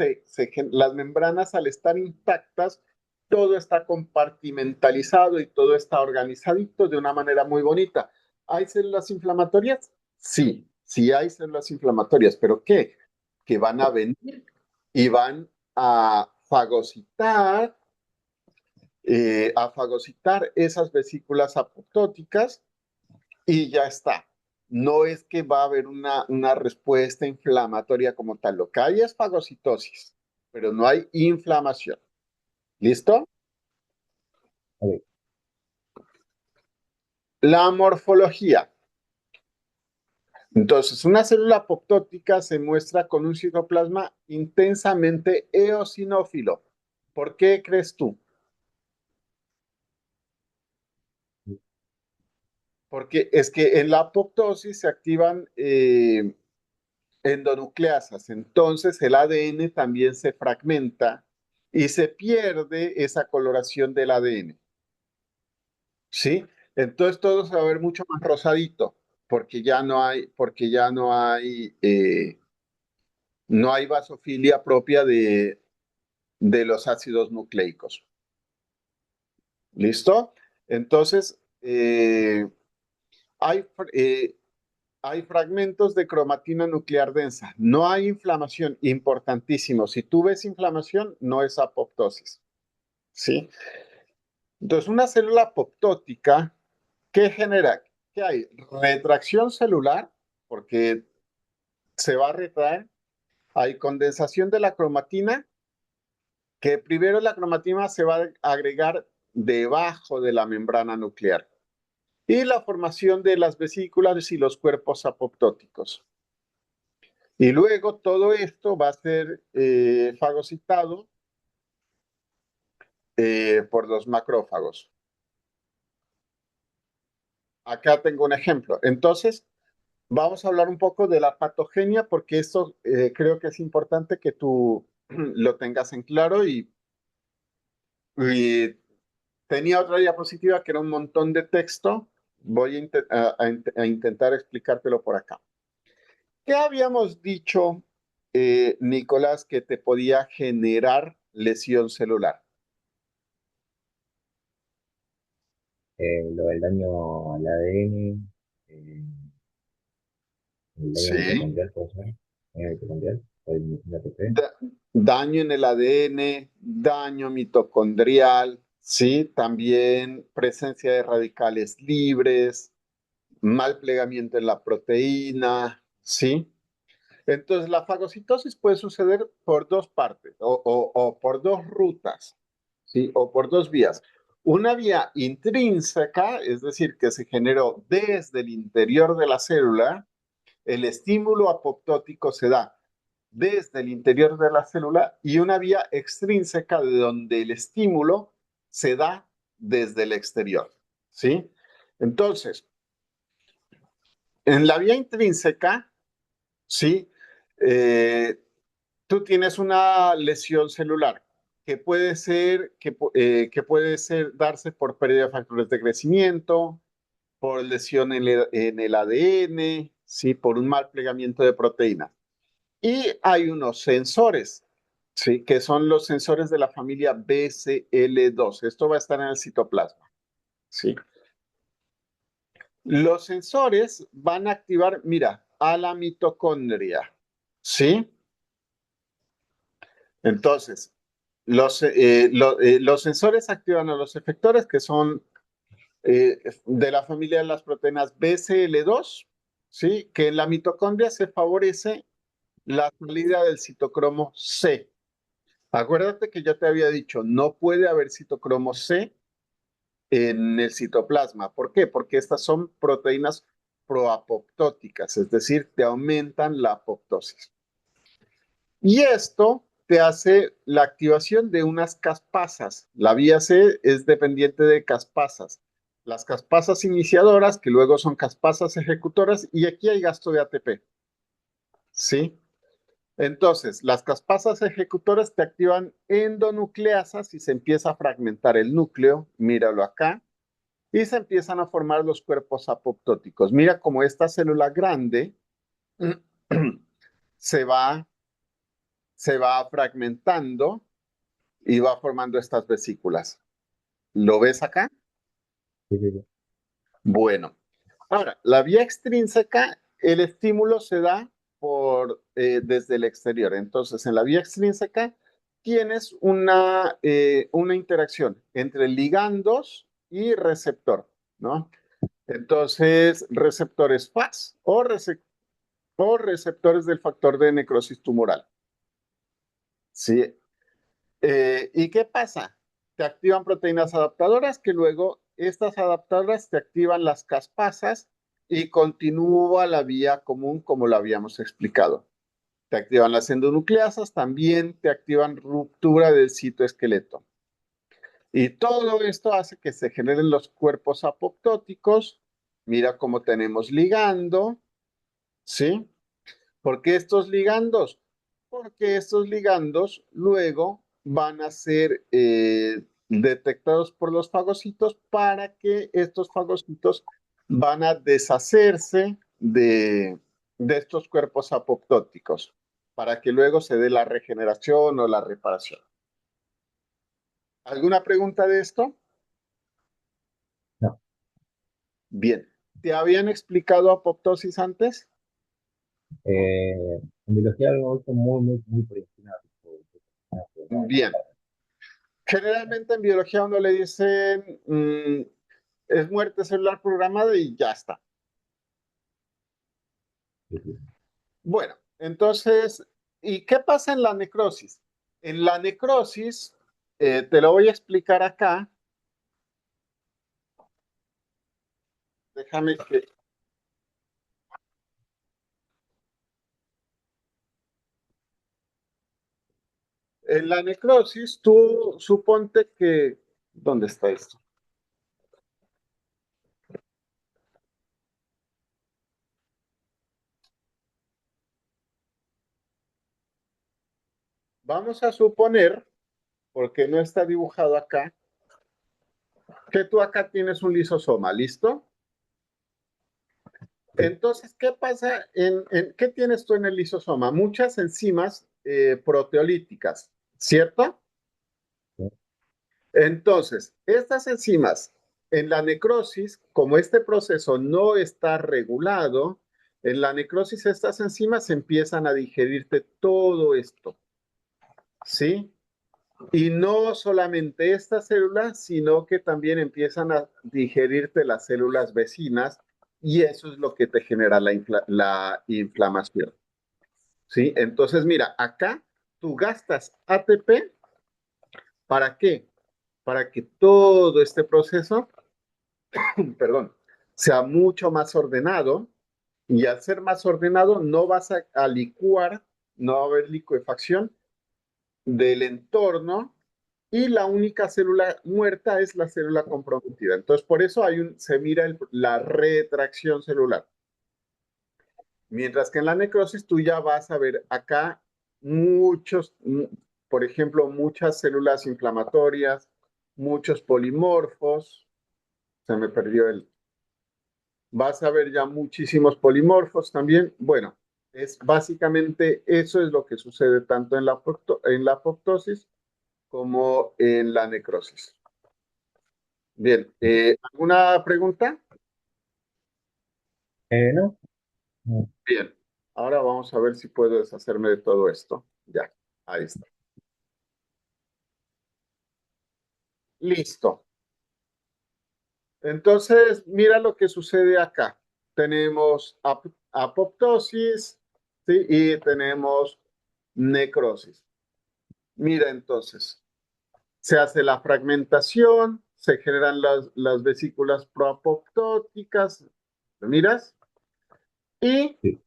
las membranas al estar intactas, todo está compartimentalizado y todo está organizadito de una manera muy bonita. ¿Hay células inflamatorias? Sí, sí hay células inflamatorias, pero ¿qué? Que van a venir y van a fagocitar esas vesículas apoptóticas y ya está. No es que va a haber una respuesta inflamatoria como tal. Lo que hay es fagocitosis, pero no hay inflamación. ¿Listo? Ok. La morfología. Entonces, una célula apoptótica se muestra con un citoplasma intensamente eosinófilo. ¿Por qué crees tú? Porque es que en la apoptosis se activan endonucleasas. Entonces el ADN también se fragmenta y se pierde esa coloración del ADN. ¿Sí? Entonces todo se va a ver mucho más rosadito porque ya no hay vasofilia propia de los ácidos nucleicos. ¿Listo? Entonces, hay, eh, hay fragmentos de cromatina nuclear densa. No hay inflamación, importantísimo. Si tú ves inflamación, no es apoptosis. ¿Sí? Entonces, una célula apoptótica, ¿qué genera? ¿Qué hay? Retracción celular, porque se va a retraer. Hay condensación de la cromatina, que primero la cromatina se va a agregar debajo de la membrana nuclear. Y la formación de las vesículas y los cuerpos apoptóticos. Y luego todo esto va a ser fagocitado por los macrófagos. Acá tengo un ejemplo. Entonces, vamos a hablar un poco de la patogenia porque esto creo que es importante que tú lo tengas en claro y tenía otra diapositiva que era un montón de texto. Voy a intentar explicártelo por acá. ¿Qué habíamos dicho, Nicolás, que te podía generar lesión celular? Lo del daño al ADN, eh, el daño Sí. mitocondrial, ¿puede ser? Daño mitocondrial, o el ATP. Da- daño en el ADN, daño mitocondrial, ¿sí? También presencia de radicales libres, mal plegamiento en la proteína, ¿sí? Entonces, la fagocitosis puede suceder por dos partes o por dos rutas, ¿sí? O por dos vías. Una vía intrínseca, es decir, que se generó desde el interior de la célula, el estímulo apoptótico se da desde el interior de la célula y una vía extrínseca de donde el estímulo se da desde el exterior, ¿sí? Entonces, en la vía intrínseca, ¿sí? Eh, tú tienes una lesión celular que puede ser darse por pérdida de factores de crecimiento, por lesión en el ADN, ¿sí? Por un mal plegamiento de proteínas. Y hay unos sensores, ¿sí? Que son los sensores de la familia BCL2. Esto va a estar en el citoplasma, ¿sí? Los sensores van a activar, mira, a la mitocondria, ¿sí? Entonces, los sensores activan a los efectores que son de la familia de las proteínas BCL2, ¿sí? Que en la mitocondria se favorece la salida del citocromo C. Acuérdate que yo te había dicho, no puede haber citocromo C en el citoplasma. ¿Por qué? Porque estas son proteínas proapoptóticas, es decir, te aumentan la apoptosis. Y esto te hace la activación de unas caspasas. La vía C es dependiente de caspasas. Las caspasas iniciadoras, que luego son caspasas ejecutoras, y aquí hay gasto de ATP. ¿Sí? Entonces, las caspasas ejecutoras te activan endonucleasas y se empieza a fragmentar el núcleo. Míralo acá. Y se empiezan a formar los cuerpos apoptóticos. Mira cómo esta célula grande se va, se va fragmentando y va formando estas vesículas. ¿Lo ves acá? Sí, sí, sí. Bueno, ahora, la vía extrínseca, el estímulo se da desde el exterior. Entonces, en la vía extrínseca tienes una interacción entre ligandos y receptor, ¿no? Entonces, receptores FAS o receptores del factor de necrosis tumoral. ¿Sí? ¿Y qué pasa? Te activan proteínas adaptadoras que luego estas adaptadoras te activan las caspasas y continúa la vía común como lo habíamos explicado. Te activan las endonucleasas, también te activan ruptura del citoesqueleto. Y todo esto hace que se generen los cuerpos apoptóticos. Mira cómo tenemos ligando, ¿sí? ¿Por qué estos ligandos? Porque estos ligandos luego van a ser detectados por los fagocitos para que estos fagocitos van a deshacerse de estos cuerpos apoptóticos para que luego se dé la regeneración o la reparación. ¿Alguna pregunta de esto? No. Bien. ¿Te habían explicado apoptosis antes? En biología lo he muy, muy, muy por encima. No, Bien. Generalmente en biología uno le dicen es muerte celular programada y ya está. sí, sí. Bueno, entonces, ¿y qué pasa en la necrosis? En la necrosis, te lo voy a explicar acá. Déjame que... En la necrosis, tú suponte que... ¿Dónde está esto? Vamos a suponer, porque no está dibujado acá, que tú acá tienes un lisosoma, ¿listo? Entonces, ¿qué pasa? ¿Qué tienes tú en el lisosoma? Muchas enzimas proteolíticas, ¿cierto? Sí, Entonces, estas enzimas en la necrosis, como este proceso no está regulado, en la necrosis estas enzimas empiezan a digerirte todo esto, ¿sí? Y no solamente estas células, sino que también empiezan a digerirte las células vecinas y eso es lo que te genera la inflamación, ¿sí? Entonces, mira, acá tú gastas ATP, ¿para qué? Para que todo este proceso, perdón, sea mucho más ordenado y al ser más ordenado no vas a licuar, no va a haber licuefacción del entorno y la única célula muerta es la célula comprometida. Entonces, por eso se mira la retracción celular. Mientras que en la necrosis tú ya vas a ver acá por ejemplo, muchas células inflamatorias, muchos polimorfos. Se me perdió Vas a ver ya muchísimos polimorfos también. Bueno, es básicamente eso es lo que sucede tanto en la apoptosis como en la necrosis. Bien, ¿alguna pregunta? no, no. Bien, ahora vamos a ver si puedo deshacerme de todo esto. Ya, ahí está. Listo. Entonces, mira lo que sucede acá. Tenemos apoptosis, ¿sí? Y tenemos necrosis. Mira entonces, se hace la fragmentación, se generan las vesículas proapoptóticas, ¿lo miras? Y Sí,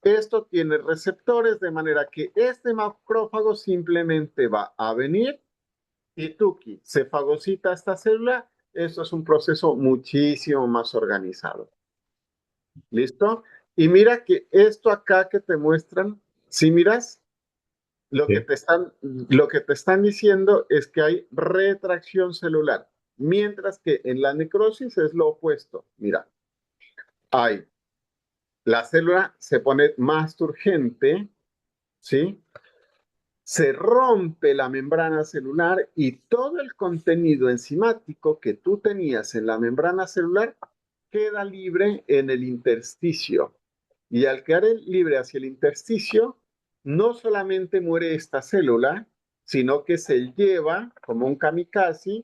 Esto tiene receptores de manera que este macrófago simplemente va a venir y tuki, se fagocita esta célula. Esto es un proceso muchísimo más organizado. ¿Listo? Y mira que esto acá que te muestran, si miras, Sí, lo que te están diciendo es que hay retracción celular, mientras que en la necrosis es lo opuesto. Mira, hay, la célula se pone más turgente, ¿sí? Se rompe la membrana celular y todo el contenido enzimático que tú tenías en la membrana celular queda libre en el intersticio. Y al quedar libre hacia el intersticio, no solamente muere esta célula, sino que se lleva, como un kamikaze,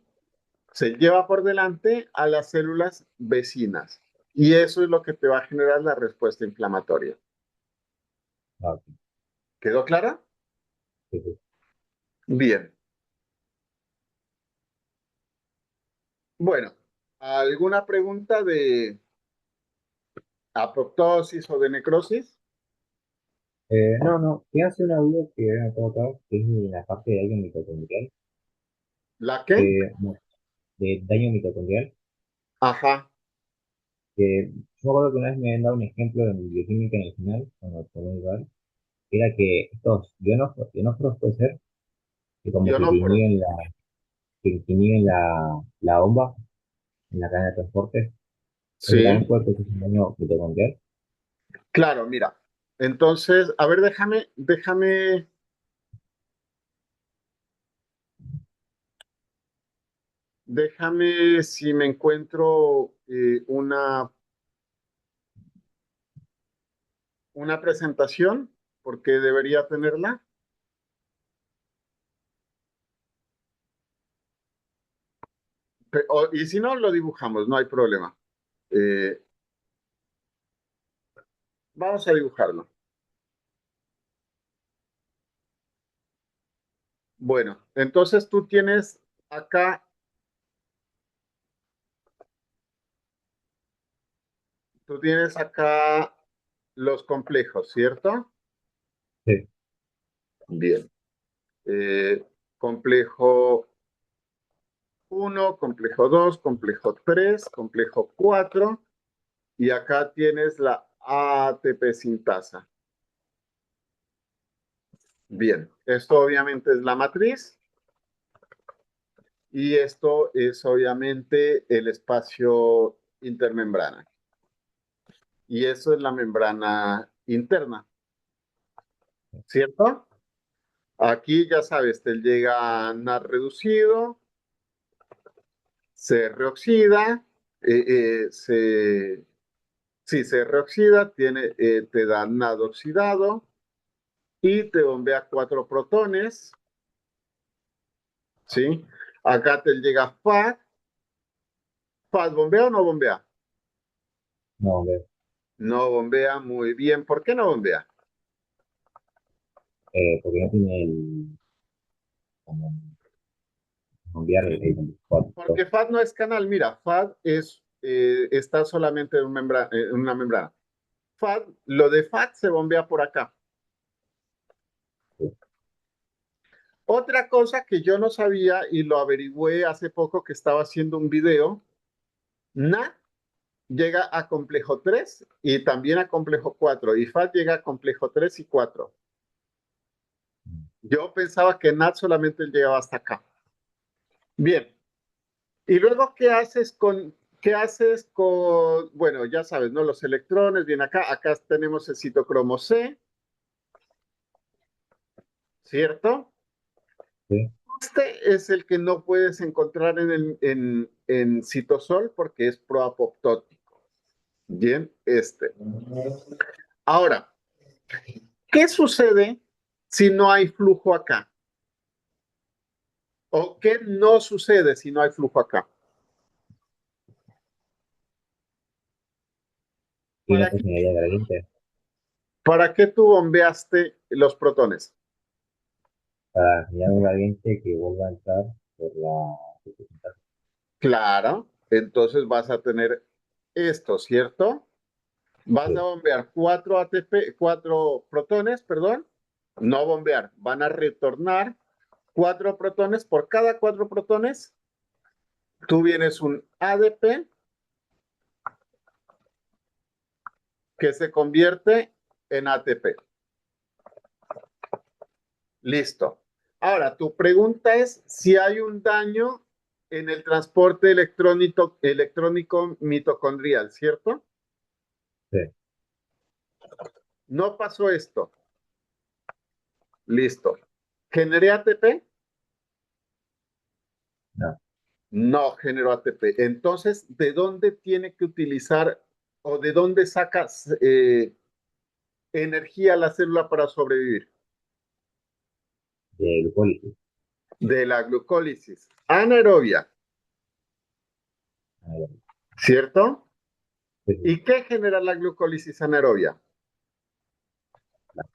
se lleva por delante a las células vecinas. Y eso es lo que te va a generar la respuesta inflamatoria. ah, ok, ¿Quedó clara? sí, sí. Bien. Bueno, ¿alguna pregunta de apoptosis o de necrosis? No, no, te hace una duda que me acabo acá, que es de la parte de daño mitocondrial, ¿La qué? que, no, de daño mitocondrial, Ajá. que yo me acuerdo que una vez me habían dado un ejemplo en bioquímica en el final, cuando tomé igual, que era que estos ionóforos puede ser, que como Yo que no, pero que inhiben la bomba en la cadena de transporte, eso también sí, puede producir un daño mitocondrial. claro, mira. Entonces, a ver, déjame si me encuentro una presentación, porque debería tenerla. Y si no, lo dibujamos, no hay problema. Eh, Vamos a dibujarlo. Bueno, entonces acá, tú tienes acá los complejos, ¿cierto? Sí, Bien. Complejo uno, complejo 2, complejo 3, complejo 4 y acá tienes la ATP sintasa. Bien, esto obviamente es la matriz y esto es obviamente el espacio intermembrana. Y eso es la membrana interna, ¿cierto? Aquí ya sabes, te llega a NAD reducido, se reoxida, sí, se reoxida, te da NAD oxidado y te bombea 4 protones, ¿sí? Acá te llega FAD. ¿FAD bombea o no bombea? no, No bombea muy bien. ¿Por qué no bombea? porque no tiene el, como, enviar el Porque FAD no es canal. Mira, FAD está solamente en una membrana. Lo de FAD se bombea por acá. Otra cosa que yo no sabía y lo averigüé hace poco que estaba haciendo un video, NAD llega a complejo 3 y también a complejo 4 y FAD llega a complejo 3 y 4. Yo pensaba que NAD solamente llegaba hasta acá. Bien, y luego, bueno, ya sabes, ¿no? Los electrones, bien acá tenemos el citocromo C, ¿cierto? sí, Este es el que no puedes encontrar en citosol porque es proapoptótico. Bien, este. Ahora, ¿qué sucede si no hay flujo acá? ¿O qué no sucede si no hay flujo acá? y no ¿Para se qué, generaría gradiente para qué tú bombeaste los protones? para generar un gradiente que vuelva a entrar por la representación. Claro, entonces vas a tener esto, ¿cierto? Vas a Sí, bombear 4 ATP, 4 protones, perdón, no bombear, van a retornar 4 protones. Por cada 4 protones, tú vienes un ADP que se convierte en ATP. Listo. Ahora, tu pregunta es si hay un daño en el transporte electrónico mitocondrial, ¿cierto? sí, No pasó esto. Listo. ¿Generé ATP? no, No generó ATP. Entonces, ¿de dónde tiene que utilizar o de dónde sacas energía la célula para sobrevivir? de glucólisis. De la glucólisis anaerobia, Ah, ya. ¿cierto? Sí, sí, ¿Y qué genera la glucólisis anaerobia? la-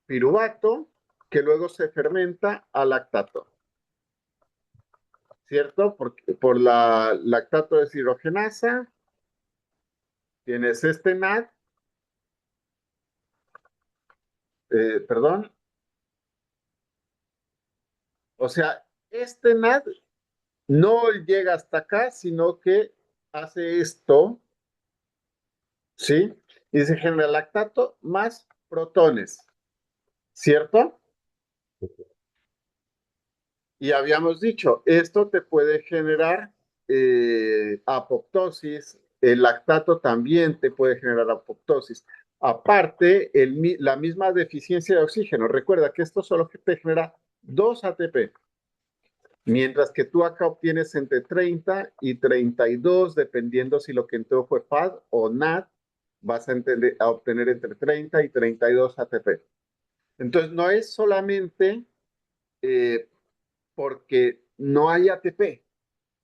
Piruvato, que luego se fermenta a lactato, ¿cierto? Por la lactato deshidrogenasa, tienes este NAD, perdón, o sea, este NAD no llega hasta acá, sino que hace esto, ¿sí? Y se genera lactato más protones, ¿cierto? sí, sí. Y habíamos dicho, esto te puede generar apoptosis, el lactato también te puede generar apoptosis. Aparte, la misma deficiencia de oxígeno. Recuerda que esto solo te genera 2 ATP, mientras que tú acá obtienes entre 30 y 32, dependiendo si lo que entró fue FAD o NAD, vas a obtener entre 30 y 32 ATP. Entonces, no es solamente eh, porque no hay ATP,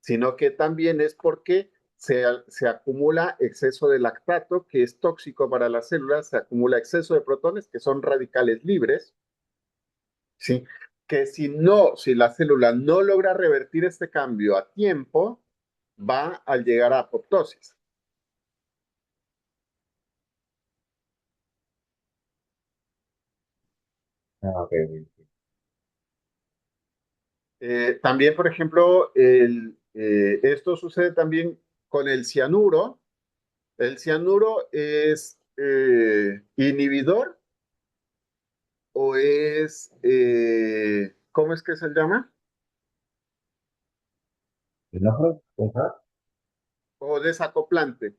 sino que también es porque se acumula exceso de lactato, que es tóxico para las células, se acumula exceso de protones, que son radicales libres, ¿sí? Que si la célula no logra revertir este cambio a tiempo, va a llegar a apoptosis. Ah, ok, ok. También, por ejemplo, esto sucede también con el cianuro. El cianuro es inhibidor o es, ¿cómo es que se llama? ¿Enojo? ¿Puede ser? O desacoplante.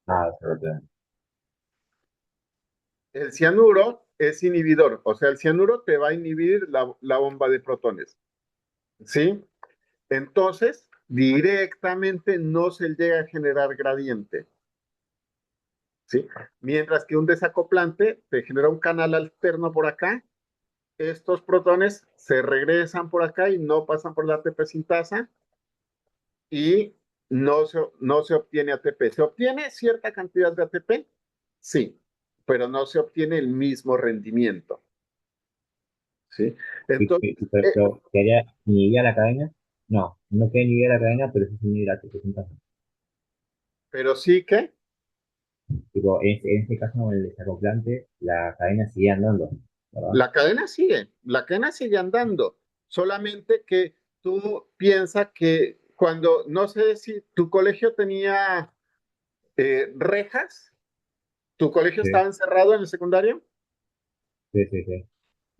Ah, se lo tengo. El cianuro es inhibidor, o sea, el cianuro te va a inhibir la bomba de protones, ¿sí? Entonces, directamente no se llega a generar gradiente, ¿sí? Mientras que un desacoplante te genera un canal alterno por acá, estos protones se regresan por acá y no pasan por la ATP sintasa y no se obtiene ATP. ¿Se obtiene cierta cantidad de ATP? Sí, pero no se obtiene el mismo rendimiento, ¿sí? Entonces, Pero, ¿quería inhibir la cadena? No, no quería inhibir la cadena, pero sí se inhibir la representación. pero sí que Tipo, en este caso, con el desacoplante, la cadena sigue andando, ¿verdad? la cadena sigue andando, solamente que tú piensas que cuando, no sé si tu colegio tenía rejas, tu colegio Sí, estaba encerrado en el secundario. sí, sí, sí.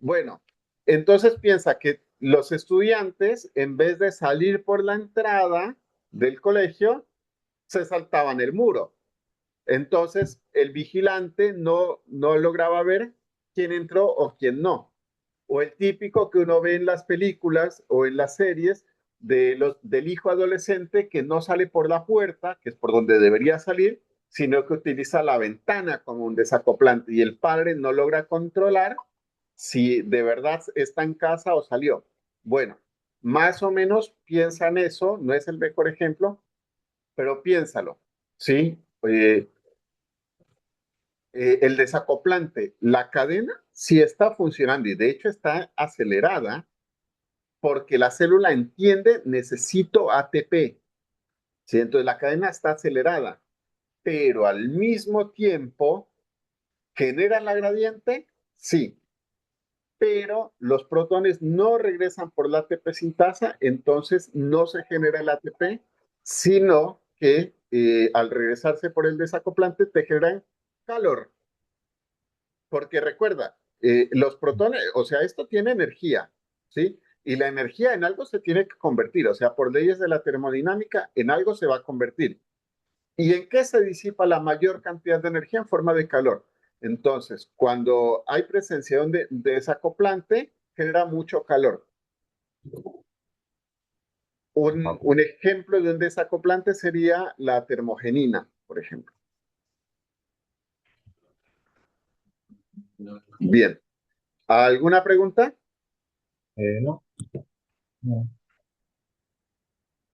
Bueno, entonces piensa que los estudiantes, en vez de salir por la entrada del colegio, se saltaban el muro. Entonces, el vigilante no lograba ver quién entró o quién no. O el típico que uno ve en las películas o en las series del hijo adolescente que no sale por la puerta, que es por donde debería salir, sino que utiliza la ventana como un desacoplante y el padre no logra controlar si de verdad está en casa o salió. Bueno, más o menos piensa en eso, no es el mejor ejemplo, pero piénsalo, ¿sí? El desacoplante, la cadena sí está funcionando y de hecho está acelerada porque la célula entiende necesito ATP, ¿sí? Entonces la cadena está acelerada, pero al mismo tiempo generan la gradiente, sí, pero los protones no regresan por la ATP sintasa, entonces no se genera el ATP, sino que al regresarse por el desacoplante te generan calor. Porque recuerda, los protones, o sea, esto tiene energía, ¿sí? Y la energía en algo se tiene que convertir, o sea, por leyes de la termodinámica, en algo se va a convertir. ¿Y en qué se disipa la mayor cantidad de energía? En forma de calor. Entonces, cuando hay presencia de un desacoplante, genera mucho calor. Ok. Un ejemplo de un desacoplante sería la termogenina, por ejemplo. Bien. ¿Alguna pregunta? No, no.